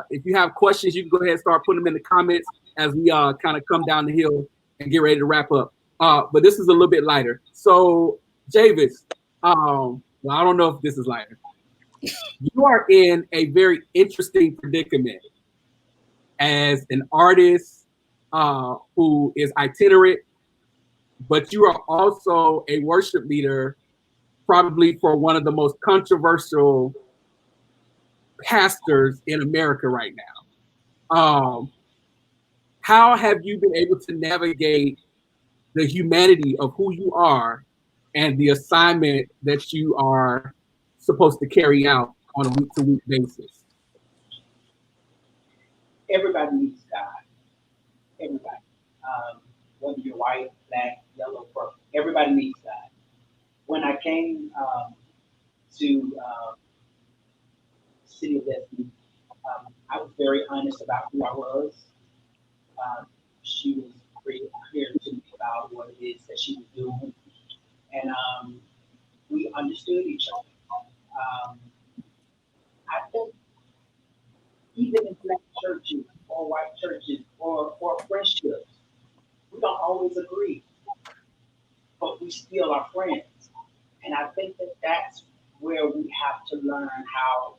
if you have questions, you can go ahead and start putting them in the comments as we kind of come down the hill and get ready to wrap up. But this is a little bit lighter. So, Javis, well, I don't know if this is lighter. You are in a very interesting predicament as an artist who is itinerant, but you are also a worship leader, probably for one of the most controversial pastors in America right now. How have you been able to navigate the humanity of who you are and the assignment that you are supposed to carry out on a week-to-week basis? Everybody needs God. Everybody. Whether you're white, black, yellow, purple, everybody needs God. When I came to City of Destiny, I was very honest about who I was. She was pretty clear to me about what it is that she was doing. And we understood each other. I think even in black churches or white churches or friendships, we don't always agree, but we still are friends. And I think that that's where we have to learn how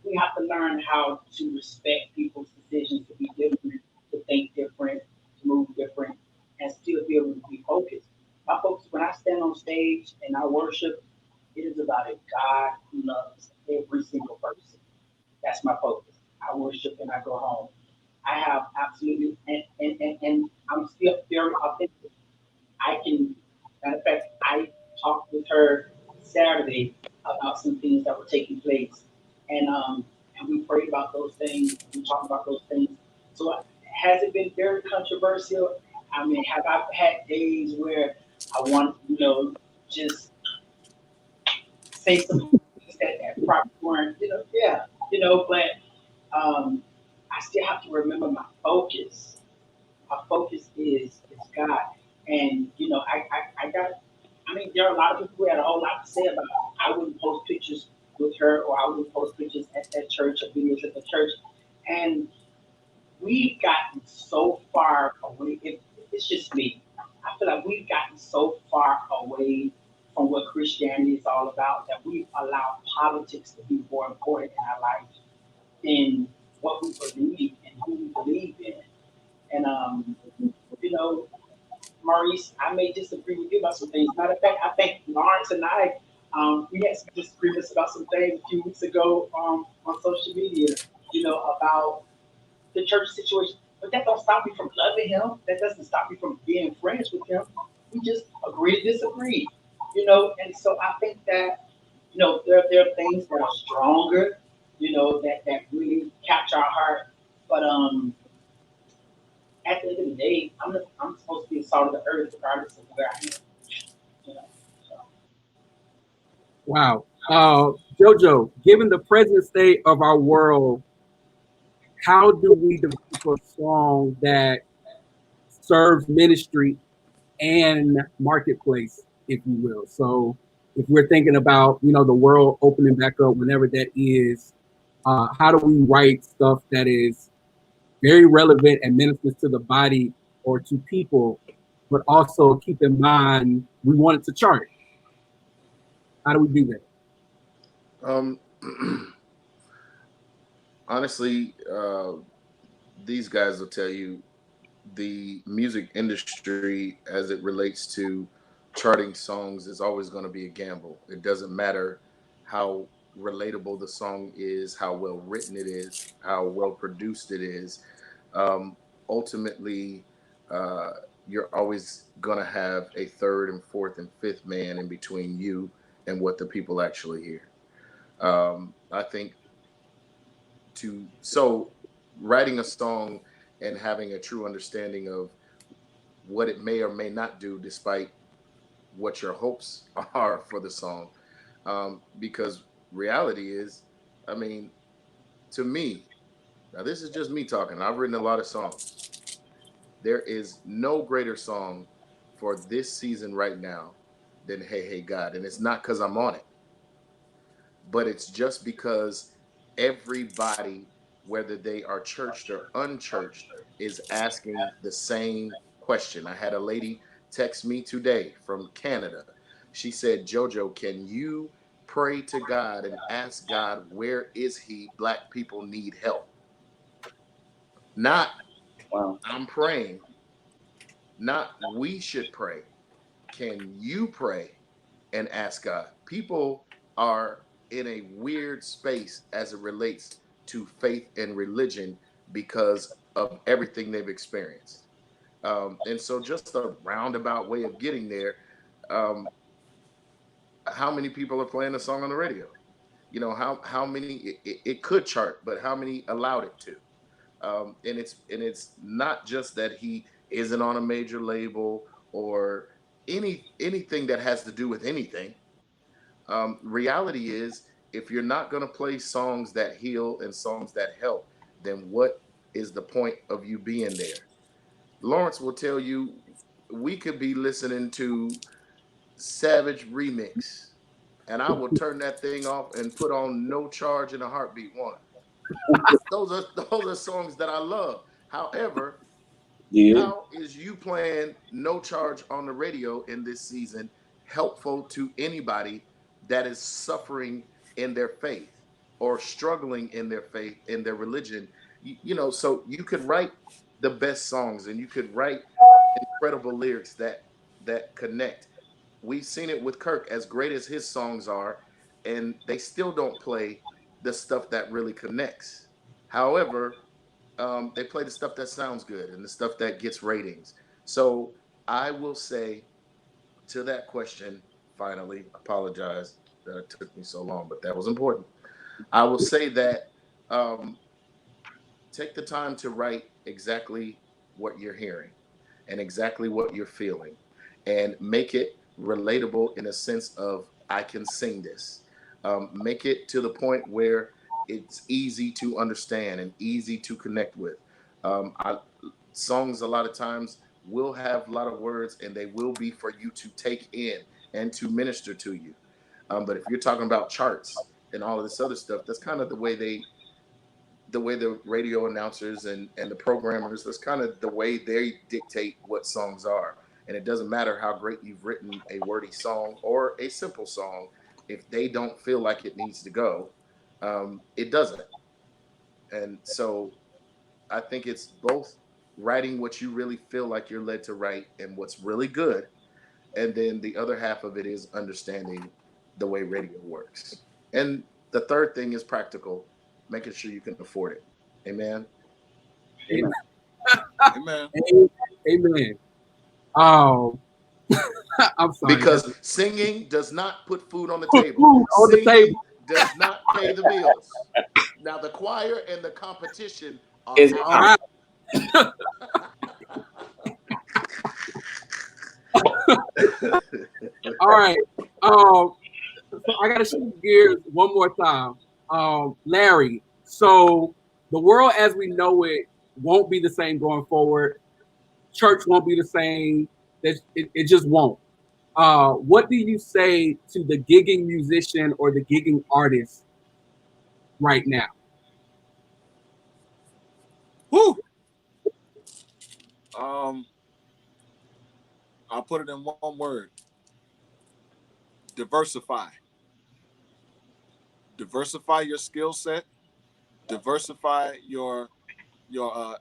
we have to learn how to respect people's decisions to be different, to think different, to move different, and still be able to be focused. My focus, when I stand on stage and I worship, it is about a God who loves every single person. That's my focus. I worship and I go home. I have absolutely, and I'm still very authentic. I can, matter of fact, I talked with her Saturday about some things that were taking place, and we prayed about those things. We talked about those things. So has it been very controversial? I mean, have I had days where I want, just say some things that probably weren't, yeah, but I still have to remember my focus. My focus is God. And I got. I mean, there are a lot of people who had a whole lot to say about it. I wouldn't post pictures with her, or I wouldn't post pictures at that church or videos at the church. And we've gotten so far away. It's just me. I feel like we've gotten so far away from what Christianity is all about that we've allowed politics to be more important in our life than what we believe and who we believe in. And Maurice, I may disagree with you about some things. Matter of fact, I think Lawrence and I, we had some disagreements about some things a few weeks ago on social media, about the church situation. But that don't stop me from loving him. That doesn't stop me from being friends with him. We just agree to disagree, And so I think that, there are things that are stronger, that really capture our heart. But at the end of the day, I'm supposed to be the salt of the earth regardless of where I am. So. Wow. JoJo, given the present state of our world, how do we develop a song that serves ministry and marketplace, if you will? So if we're thinking about, you know, the world opening back up, whenever that is, how do we write stuff that is very relevant and ministers to the body or to people, but also keep in mind we want it to chart? How do we do that? Honestly, these guys will tell you the music industry, as it relates to charting songs, is always going to be a gamble. It doesn't matter how relatable the song is, how well written it is, how well produced it is. Ultimately, uh, you're always going to have a third and fourth and fifth man in between you and what the people actually hear. I think so writing a song and having a true understanding of what it may or may not do, despite what your hopes are for the song. Because reality is, I mean, to me, now this is just me talking. I've written a lot of songs. There is no greater song for this season right now than Hey Hey God. And it's not because I'm on it, but it's just because everybody, whether they are churched or unchurched, is asking the same question. I had a lady text me today from Canada. She said, JoJo, can you pray to God and ask God, where is he? Black people need help. Not Wow. I'm praying, not we should pray. Can you pray and ask God? People are in a weird space as it relates to faith and religion because of everything they've experienced. And so, just a roundabout way of getting there, um, how many people are playing the song on the radio? You know, how many it could chart, but how many allowed it to? And it's not just that he isn't on a major label or anything that has to do with anything. Reality is, if you're not going to play songs that heal and songs that help, then what is the point of you being there? Lawrence will tell you we could be listening to Savage Remix, and I will turn that thing off and put on No Charge in a Heartbeat One. Those are songs that I love. However, Yeah. how is you playing No Charge on the radio in this season helpful to anybody that is suffering in their faith or struggling in their faith, in their religion? So you could write the best songs and you could write incredible lyrics that connect. We've seen it with Kirk, as great as his songs are, and they still don't play the stuff that really connects. However, they play the stuff that sounds good and the stuff that gets ratings. So I will say to that question, finally, apologize that it took me so long, but that was important. I will say that um, take the time to write exactly what you're hearing and exactly what you're feeling and make it relatable in a sense of I can sing this. Make it to the point where it's easy to understand and easy to connect with. Songs a lot of times will have a lot of words and they will be for you to take in and to minister to you. But if you're talking about charts and all of this other stuff, that's kind of the way the radio announcers and the programmers, that's kind of the way they dictate what songs are. And it doesn't matter how great you've written a wordy song or a simple song, if they don't feel like it needs to go, it doesn't. And so I think it's both writing what you really feel like you're led to write and what's really good. And then the other half of it is understanding the way radio works. And the third thing is practical, making sure you can afford it. Amen. Amen. Amen. Amen. Oh, I'm sorry. Because singing does not put food on the Put table. food on the Singing table. does not pay the bills. Now the choir and the competition are Is All out. right. All right. So I gotta shift gears one more time. Larry, so the world as we know it won't be the same going forward. Church won't be the same. It just won't. What do you say to the gigging musician or the gigging artist right now? Woo! Um, I'll put it in one word: diversify. Diversify your skill set. Diversify your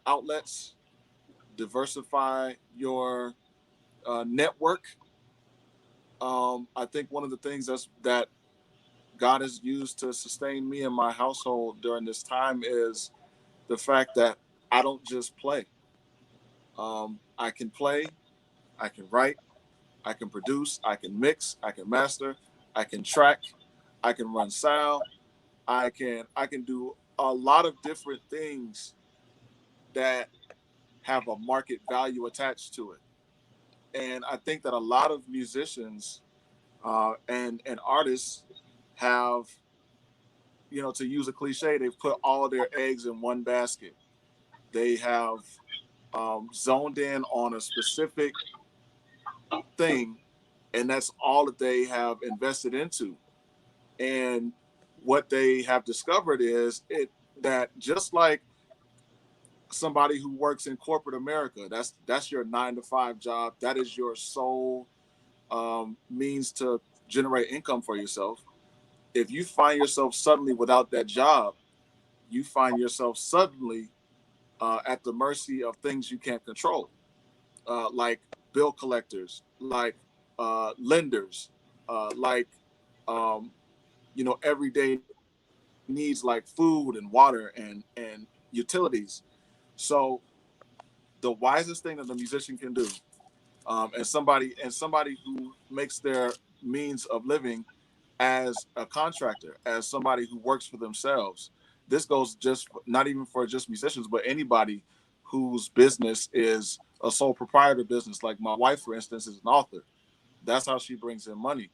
outlets. Diversify your network. I think one of the things that God has used to sustain me and my household during this time is the fact that I don't just play. I can play, I can write, I can produce, I can mix, I can master, I can track, I can run sound, I can do a lot of different things that have a market value attached to it. And I think that a lot of musicians and artists have, to use a cliche, they've put all their eggs in one basket. They have zoned in on a specific thing, and that's all that they have invested into. And what they have discovered is that just like somebody who works in corporate America, that's your 9 to 5 job. That is your sole means to generate income for yourself. If you find yourself suddenly without that job, you find yourself suddenly at the mercy of things you can't control, like bill collectors, like lenders, like um, everyday needs like food and water and utilities. So the wisest thing that the musician can do, and somebody who makes their means of living as a contractor, as somebody who works for themselves. This goes just not even for just musicians, but anybody whose business is a sole proprietor business. Like my wife, for instance, is an author. That's how she brings in money.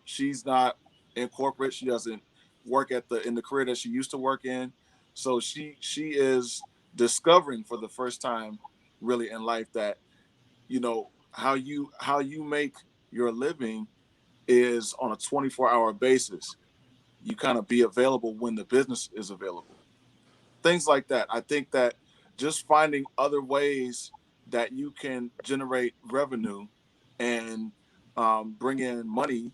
She's not in corporate. She doesn't work in the career that she used to work in. So she is discovering for the first time, really in life, that how you make your living is on a 24-hour basis. You kind of be available when the business is available. Things like that. I think that just finding other ways that you can generate revenue and bring in money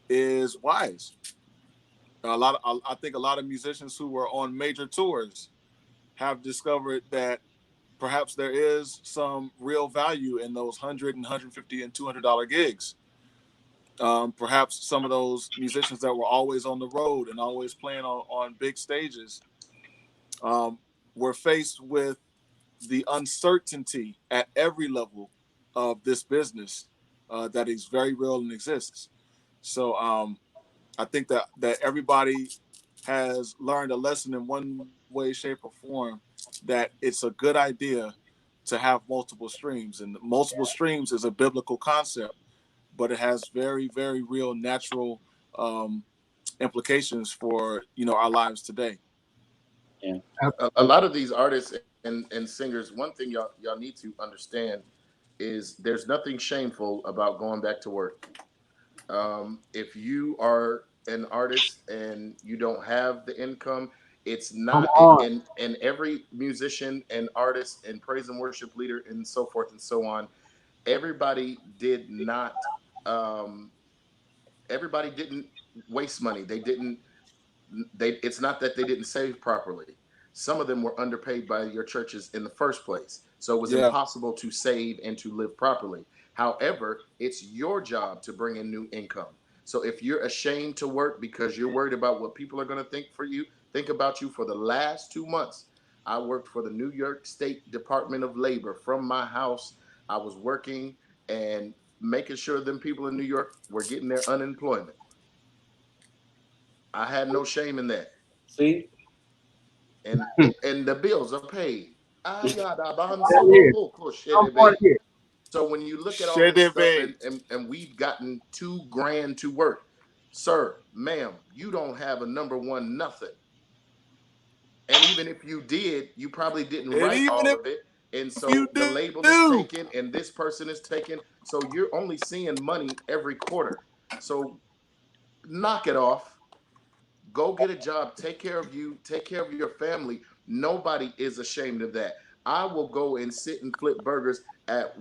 is wise. I think a lot of musicians who were on major tours have discovered that perhaps there is some real value in those 100 and 150 and $200 gigs. Perhaps some of those musicians that were always on the road and always playing on big stages um, were faced with the uncertainty at every level of this business that is very real and exists. So I think that everybody has learned a lesson in one way, shape, or form that it's a good idea to have multiple streams. And multiple streams is a biblical concept, but it has very, very real natural um, implications for our lives today. Yeah. A lot of these artists and singers, one thing y'all need to understand is there's nothing shameful about going back to work. If you are an artist and you don't have the income, it's Come not. on. And every musician and artist and praise and worship leader and so forth and so on, everybody did not. Um, everybody didn't waste money. They didn't. It's not that they didn't save properly. Some of them were underpaid by your churches in the first place, so it was Yeah. impossible to save and to live properly. However, it's your job to bring in new income. So if you're ashamed to work because you're worried about what people are going to think about you. For the last 2 months I worked for the New York State Department of Labor from my house. I was working and making sure them people in New York were getting their unemployment. I had no shame in that. See? And the bills are paid. That is. Come on here. So when you look at all this stuff Shedebe. and we've gotten 2 grand to work, sir, ma'am, you don't have a number one nothing. And even if you did, you probably didn't And write even all if of it And so the label is taken and this person is taken. So you're only seeing money every quarter. So knock it off. Go get a job. Take care of you. Take care of your family. Nobody is ashamed of that. I will go and sit and flip burgers at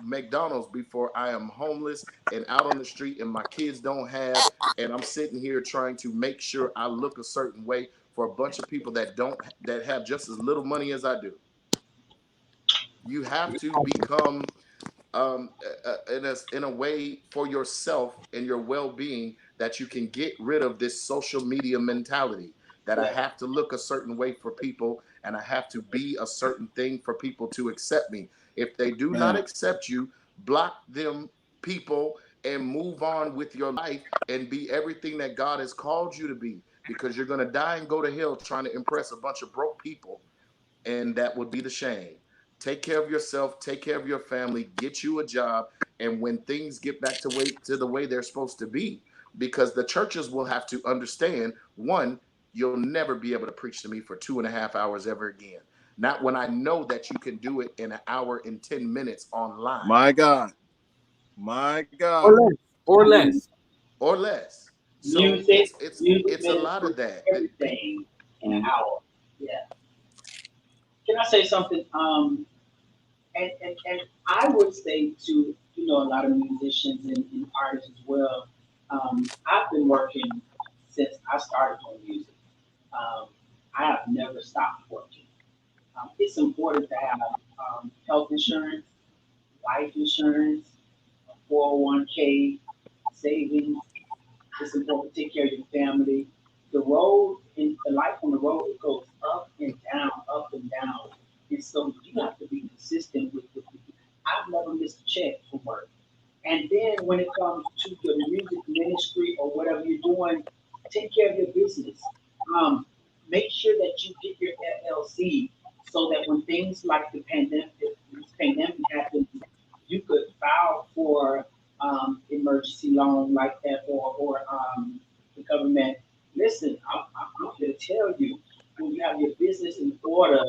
McDonald's before I am homeless and out on the street and my kids don't have, and I'm sitting here trying to make sure I look a certain way for a bunch of people that have just as little money as I do. You have to become in a way for yourself and your well-being that you can get rid of this social media mentality that I have to look a certain way for people and I have to be a certain thing for people to accept me. If they do not accept you, block them people and move on with your life and be everything that God has called you to be, because you're going to die and go to hell trying to impress a bunch of broke people, and that would be the shame. Take care of yourself, take care of your family, get you a job, and when things get back to the way they're supposed to be, because the churches will have to understand, one, you'll never be able to preach to me for 2.5 hours ever again. Not when I know that you can do it in 1 hour and 10 minutes online. My God. My God. Or less. Or less. So music, it's a lot of that. Everything in an hour. Yeah. Can I say something? And I would say to a lot of musicians and artists as well. I've been working since I started doing music. I have never stopped working. It's important to have health insurance, life insurance, 401k, savings. It's important to take care of your family. The road, in the life on the road, it goes up and down, up and down. And so you have to be consistent with it. I've never missed a check from work. And then when it comes to your music ministry or whatever you're doing, take care of your business. Make sure that you get your LLC so that when things like this pandemic happens, you could file for emergency loan like that, or the government. Listen, I'm here to tell you, when you have your business in order,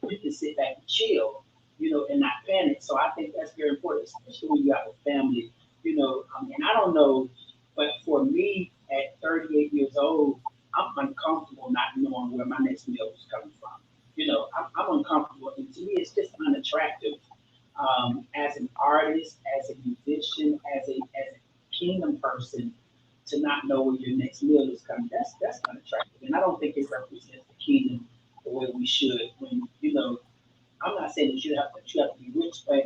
you can sit back and chill, and not panic. So I think that's very important, especially when you have a family, and I don't know, but for me at 38 years old, I'm uncomfortable not knowing where my next meal is coming from. I'm uncomfortable, and to me, it's just unattractive. As an artist, as a musician, as a kingdom person, to not know where your next meal is coming, that's unattractive, and I don't think it represents the kingdom the way we should. When I'm not saying that you have to be rich, but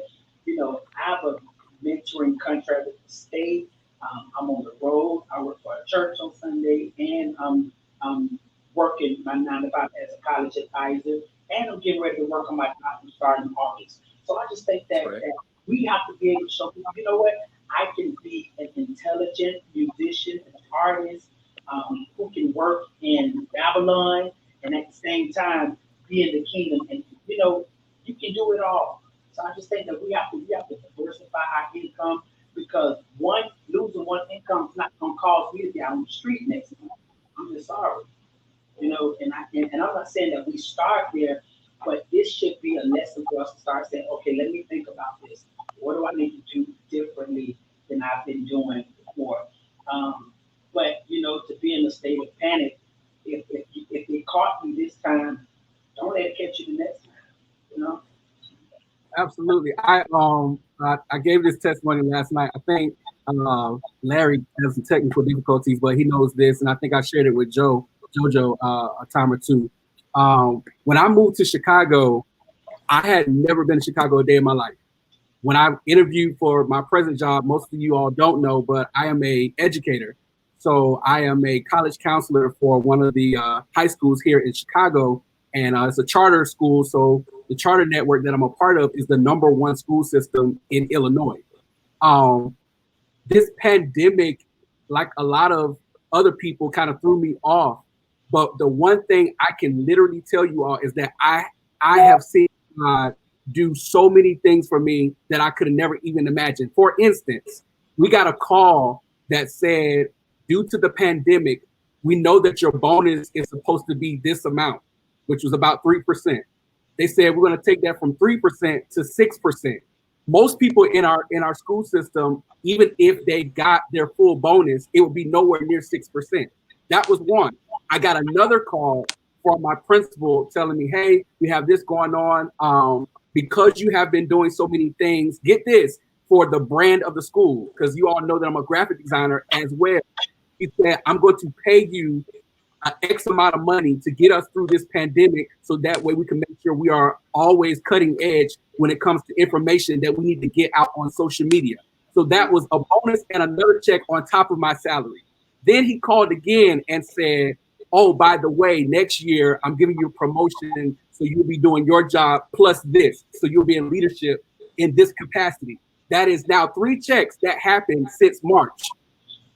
I have a mentoring contract with the state. I'm on the road. I work for a church on Sunday, and I'm working my 9 to 5 as a college advisor, and I'm getting ready to work on my doctorate starting in August. So I just think that we have to be able to show people, you know what, I can be an intelligent musician, an artist, who can work in Babylon and at the same time be in the kingdom. And you can do it all. So I just think that we have to diversify our income, because losing one income is not going to cause me to be out on the street next month. I'm just sorry. And I'm not saying that we start there, but this should be a lesson for us to start saying, okay, let me think about this. What do I need to do differently than I've been doing before? But to be in a state of panic, if it caught me this time, don't let it catch you the next time. Absolutely. I gave this testimony last night. I think Larry has some technical difficulties, but he knows this, and I think I shared it with JoJo a time or two. When I moved to Chicago, I had never been to Chicago a day in my life. When I interviewed for my present job, most of you all don't know, but I am an educator. So I am a college counselor for one of the high schools here in Chicago, and it's a charter school. So the charter network that I'm a part of is the #1 school system in Illinois. This pandemic, like a lot of other people, kind of threw me off. But the one thing I can literally tell you all is that I have seen God do so many things for me that I could have never even imagined. For instance, we got a call that said, due to the pandemic, we know that your bonus is supposed to be this amount, which was about 3%. They said we're going to take that from 3% to 6%. Most people in our school system, even if they got their full bonus, it would be nowhere near 6%. That was one. I got another call from my principal telling me, hey, we have this going on. Because you have been doing so many things, get this, for the brand of the school, because you all know that I'm a graphic designer as well. He said, I'm going to pay you an X amount of money to get us through this pandemic, so that way we can make sure we are always cutting edge when it comes to information that we need to get out on social media. So that was a bonus and another check on top of my salary. Then he called again and said, oh, by the way, next year I'm giving you a promotion, so you'll be doing your job plus this. So you'll be in leadership in this capacity. That is now 3 checks that happened since March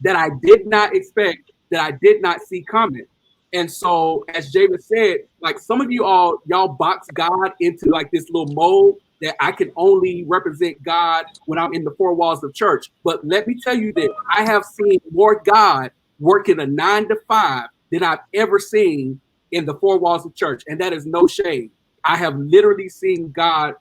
that I did not expect, that I did not see coming. And so, as Javis said, like some of y'all box God into like this little mold that I can only represent God when I'm in the 4 walls of church. But let me tell you that I have seen more God working a 9 to 5 than I've ever seen in the 4 walls of church. And that is no shade. I have literally seen God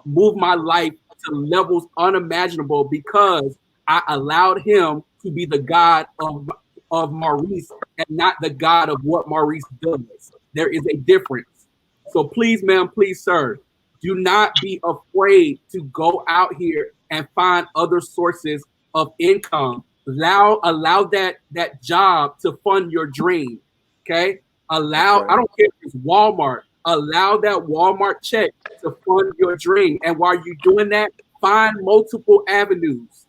move my life to levels unimaginable because I allowed him to be the God of Maurice and not the God of what Maurice does. There is a difference. So please, ma'am, please, sir, do not be afraid to go out here and find other sources of income. Allow that job to fund your dream. Okay? Allow, I don't care if it's Walmart, allow that Walmart check to fund your dream. And while you're doing that, find multiple avenues.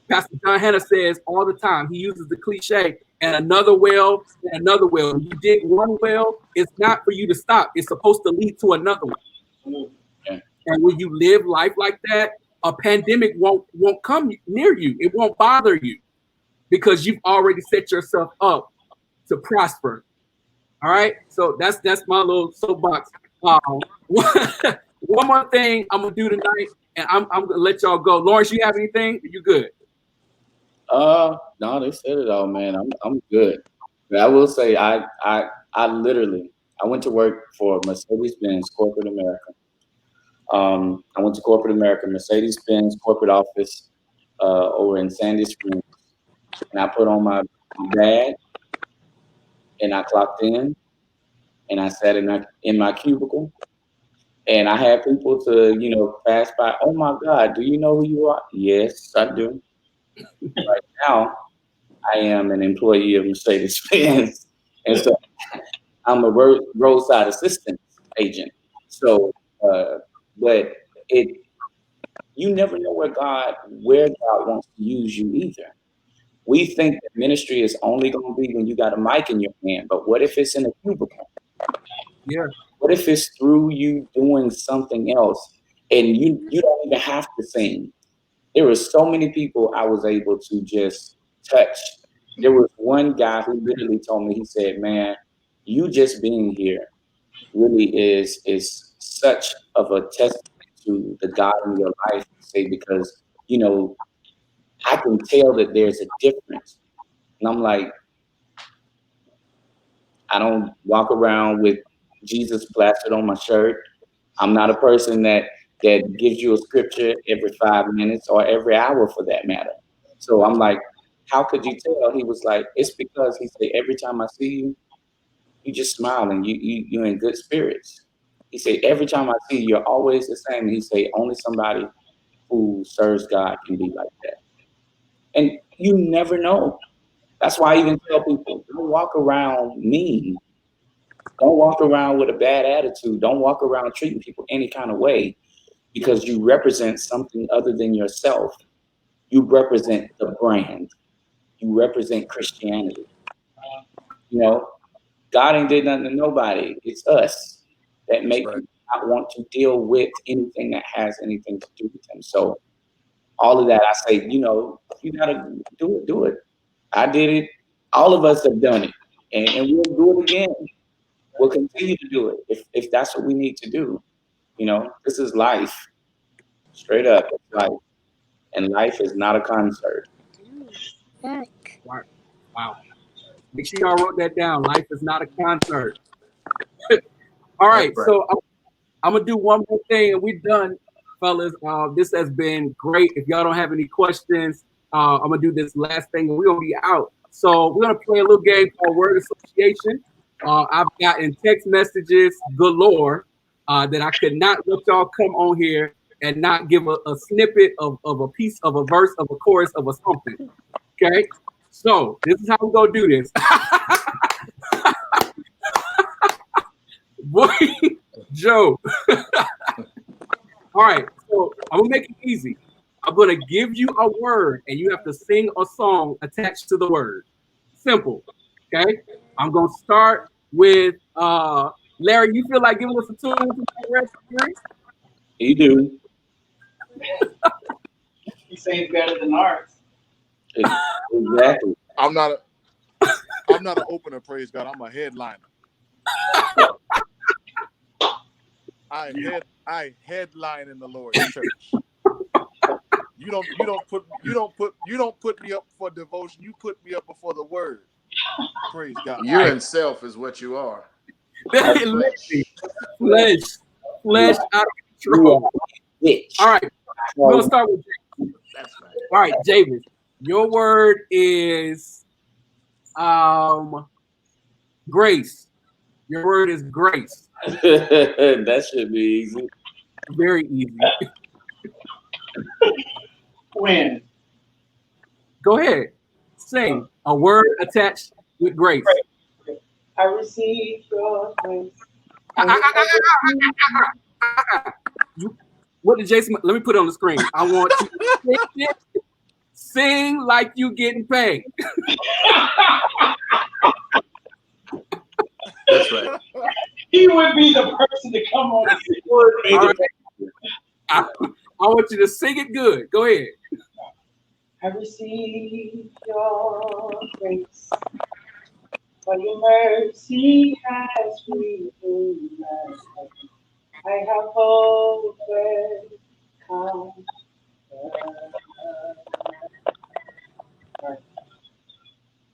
Pastor John Hanna says all the time, he uses the cliche, and another well, and another well. When you dig one well, it's not for you to stop. It's supposed to lead to another one. Yeah. And when you live life like that, a pandemic won't come near you. It won't bother you because you've already set yourself up to prosper. All right. So that's my little soapbox. One more thing I'm gonna do tonight, and I'm gonna let y'all go. Lawrence, you have anything? Are you good? No, they said it all, man. I'm good. But I will say, I literally, I went to work for Mercedes-Benz Corporate America. I went to Corporate America, Mercedes-Benz corporate office over in Sandy Springs, and I put on my badge, and I clocked in, and I sat in my cubicle, and I had people to pass by. Oh my God, do you know who you are? Yes, I do. Right now, I am an employee of Mercedes-Benz, and so I'm a roadside assistance agent. So, but you never know where God wants to use you either. We think that ministry is only going to be when you got a mic in your hand, but what if it's in a cubicle? Yeah. What if it's through you doing something else, and you don't even have to sing? There were so many people I was able to just touch. There was one guy who literally told me, he said, man, you just being here really is such of a testament to the God in your life, say, because, I can tell that there's a difference. And I'm like, I don't walk around with Jesus plastered on my shirt. I'm not a person that gives you a scripture every 5 minutes or every hour for that matter. So I'm like, how could you tell? He was like, it's because he said, every time I see you, you just smile and you're in good spirits. He said, every time I see you, you're always the same. And he said, only somebody who serves God can be like that. And you never know. That's why I even tell people, don't walk around mean. Don't walk around with a bad attitude. Don't walk around treating people any kind of way, because you represent something other than yourself. You represent the brand. You represent Christianity. God ain't did nothing to nobody. It's us that make people not want to deal with anything that has anything to do with them. So all of that, I say, you gotta do it. I did it. All of us have done it, and we'll do it again. We'll continue to do it if that's what we need to do. This is life. Straight up, it's life. And life is not a concert. Wow. Make sure y'all wrote that down. Life is not a concert. All right. So I'm gonna do one more thing, and we're done, fellas. This has been great. If y'all don't have any questions, I'm gonna do this last thing, and we're gonna be out. So we're gonna play a little game called Word Association. I've gotten text messages galore that I could not let y'all come on here and not give a snippet of a piece of a verse of a chorus of a something. Okay, so this is how we're gonna do this. Boy, Joe. All right, so I'm gonna make it easy. I'm gonna give you a word, and you have to sing a song attached to the word. Simple. Okay. I'm gonna start with Larry. You feel like giving us a tune? You do. He sings better than ours. Exactly. I'm not an opener, praise God. I'm a headliner. I headline in the Lord's church. You don't put me up for devotion. You put me up before the word. Praise God. You and self is what you are. Flesh out of control. All right, we're gonna start with Javis. That's right. All right, Javis, your word is grace. Your word is grace. That should be easy. Very easy. When? Go ahead. Sing a word attached with grace. I received your grace. What did Jason? Let me put it on the screen. I want you to sing like you getting paid. That's right. He would be the person to come on and say, All right. I want you to sing it good. Go ahead. I received your grace, for your mercy has renewed my life. I have overcome.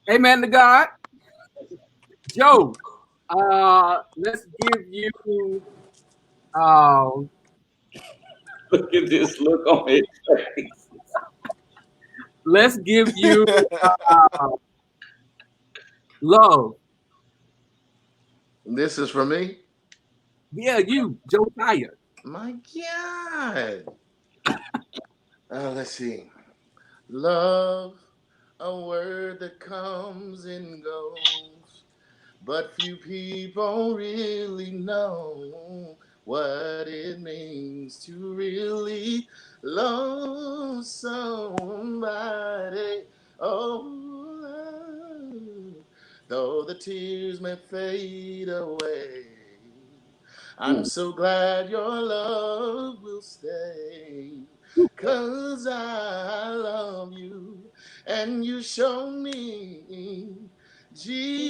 Amen to God. Joe, let's give you Look at this look on his face. let's give you love. This is for me. Yeah, you, Joe Tyer. My God. Let's see. Love, a word that comes and goes, but few people really know what it means to really love somebody. Oh, love. Though the tears may fade away, I'm so glad your love will stay. 'Cause I love you and you show me, Jesus,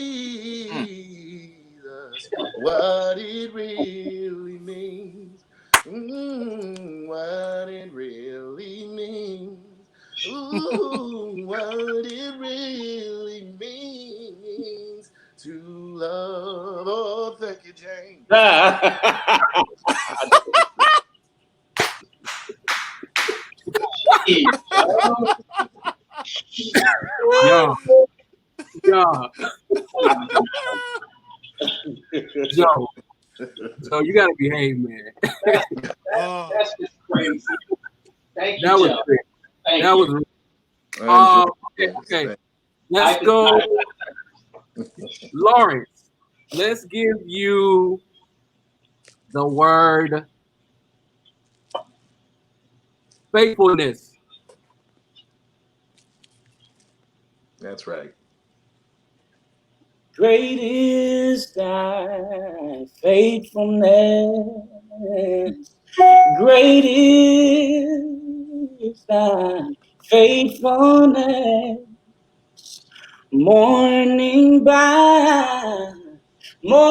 what it really means. What it really means. Ooh, what it really means to love. Oh, thank you, Jane. Yeah. Joe, you gotta behave, man. That's just crazy. Thank you, That was Joe. great. Thank That you. was okay. Let's go. Lawrence, let's give you the word faithfulness. That's right. Great is thy faithfulness. Great is thy faithfulness. Morning by morning,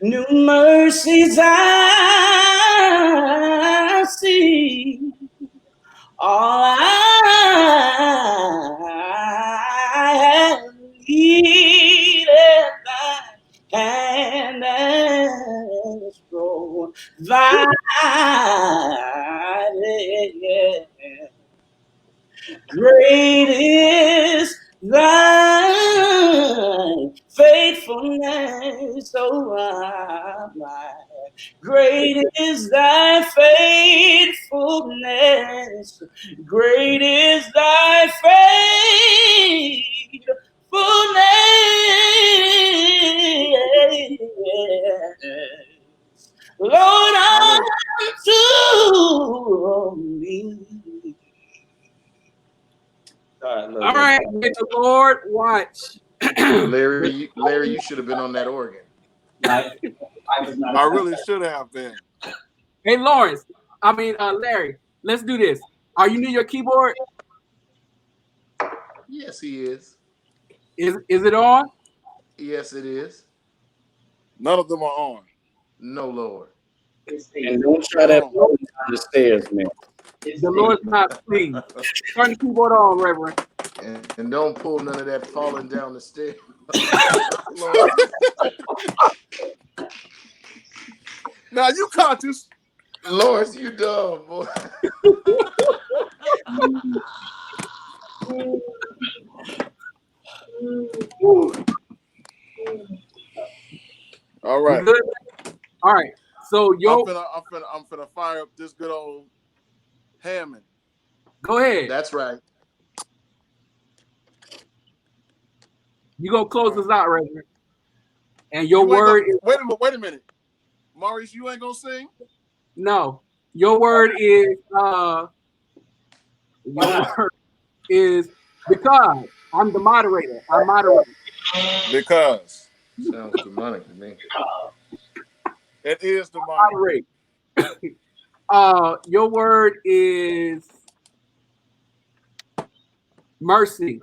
new mercies I see. All I have needed thy hand thy great is thy faithfulness, oh my. Great is thy faithfulness. Great is thy faithfulness. Lord, unto me. All right, may the Lord watch. Larry, you should have been on that organ. I was not. I really should have been. Hey, Larry, let's do this. Are you near your keyboard? Yes, he is. Is it on? Yes, it is. None of them are on. No, Lord. And don't try that down the stairs, man. The Lord's not pleased. Turn the keyboard on, Reverend. And don't pull none of that falling down the stairs. Now you conscious. Lawrence, you dumb, boy. All right. All right. So I'm finna fire up this good old Hammond. Go ahead. That's right. You gonna close us out, Reverend. And your word is wait a minute. Maurice, you ain't gonna sing? no. Your word is because I'm the moderator. I'm moderator. Because sounds demonic to me. It is demonic. Your word is mercy.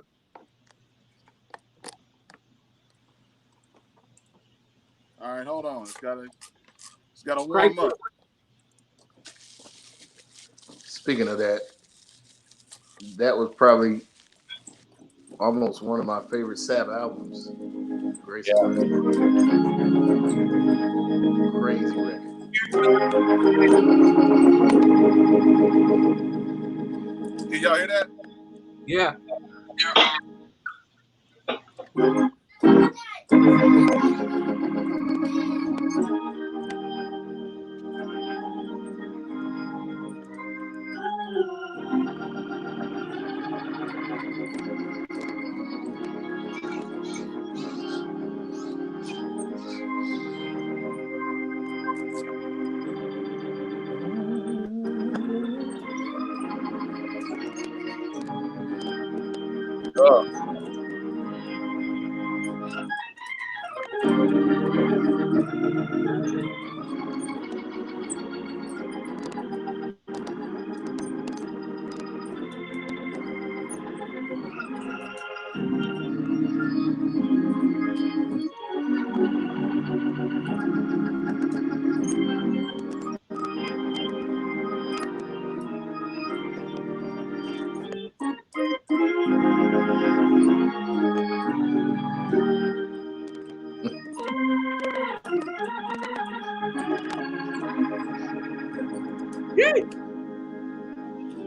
All right, hold on. It's gotta warm up. Speaking of that, that was probably almost one of my favorite Sabbath albums. Grace. Yeah. Crazy record. Can y'all hear that? Yeah.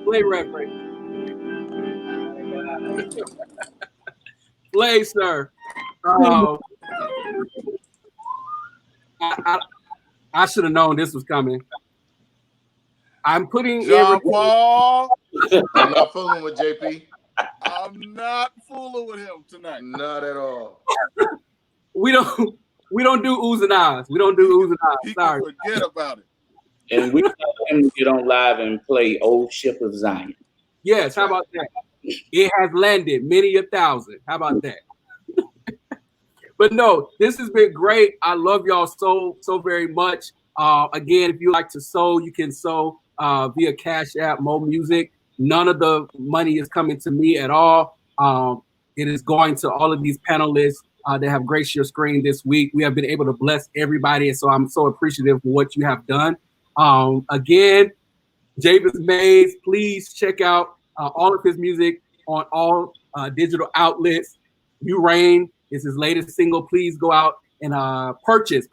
Play, Reverend. Play, sir. I should have known this was coming. I'm putting John Paul. I'm not fooling with JP. I'm not fooling with him tonight. Not at all. We don't do oohs and ahs. We don't do oohs and ahs. He Sorry. can forget about it. And we can get on live and play Old Ship of Zion. Yes, how about that? It has landed many a thousand. How about that? But no, this has been great. I love y'all so very much. Again, if you like to sew, you can sew via Cash App, Mo Music. None of the money is coming to me at all. It is going to all of these panelists that have graced your screen this week. We have been able to bless everybody, and so I'm so appreciative for what you have done. Again, Javis Mays, please check out all of his music on all digital outlets. You Reign is his latest single. Please go out and purchase.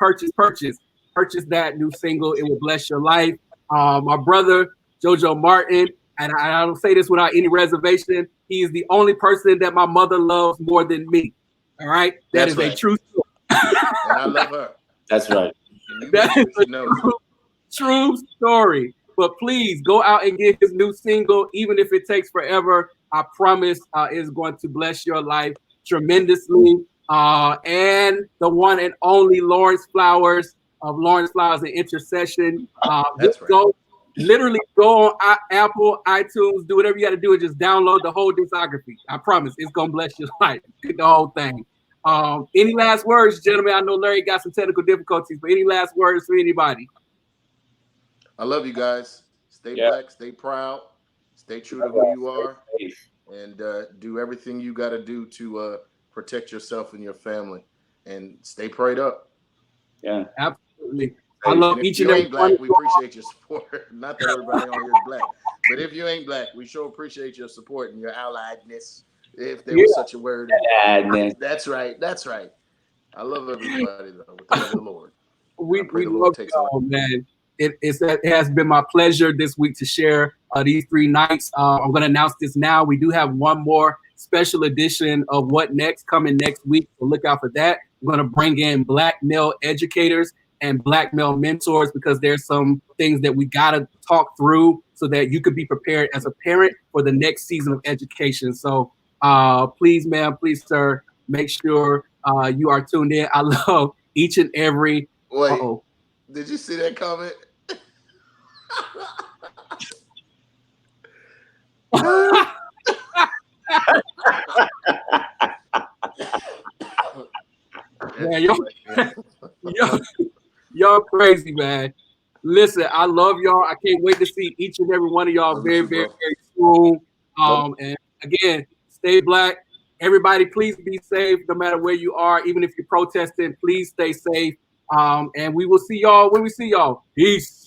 purchase that new single. It will bless your life. My brother, JoJo Martin, and I don't say this without any reservation, he is the only person that my mother loves more than me. All right? That is a true story. And I love her. That's right. That is a true story. But please go out and get his new single, even if it takes forever. I promise it's going to bless your life tremendously. And the one and only Lawrence Flowers of Lawrence Flowers and Intercession. That's right. Literally go on Apple, iTunes, do whatever you got to do and just download the whole discography. I promise it's going to bless your life. Get the whole thing. Any last words, gentlemen? I know Larry got some technical difficulties, but any last words for anybody? I love you guys. Stay black, stay proud, stay true to who you are, and do everything you got to do to protect yourself and your family, and stay prayed up. Yeah, absolutely. I love each and every black. We appreciate your support. Not that everybody on here is black, but if you ain't black, we sure appreciate your support and your alliedness, if there was such a word. That's right. That's right. I love everybody though. With the love of the Lord. We love y'all, man. It has been my pleasure this week to share these 3 nights. I'm going to announce this now. We do have one more special edition of What Next coming next week. So look out for that. We're going to bring in Black male educators and Black male mentors because there's some things that we got to talk through so that you could be prepared as a parent for the next season of education. So please, ma'am, please, sir, make sure you are tuned in. I love each and every. Wait, did you see that comment? Man, y'all crazy, man. Listen, I love y'all. I can't wait to see each and every one of y'all very, very, very soon. And again, stay black. Everybody, please be safe no matter where you are. Even if you're protesting, please stay safe. And we will see y'all when we see y'all. Peace.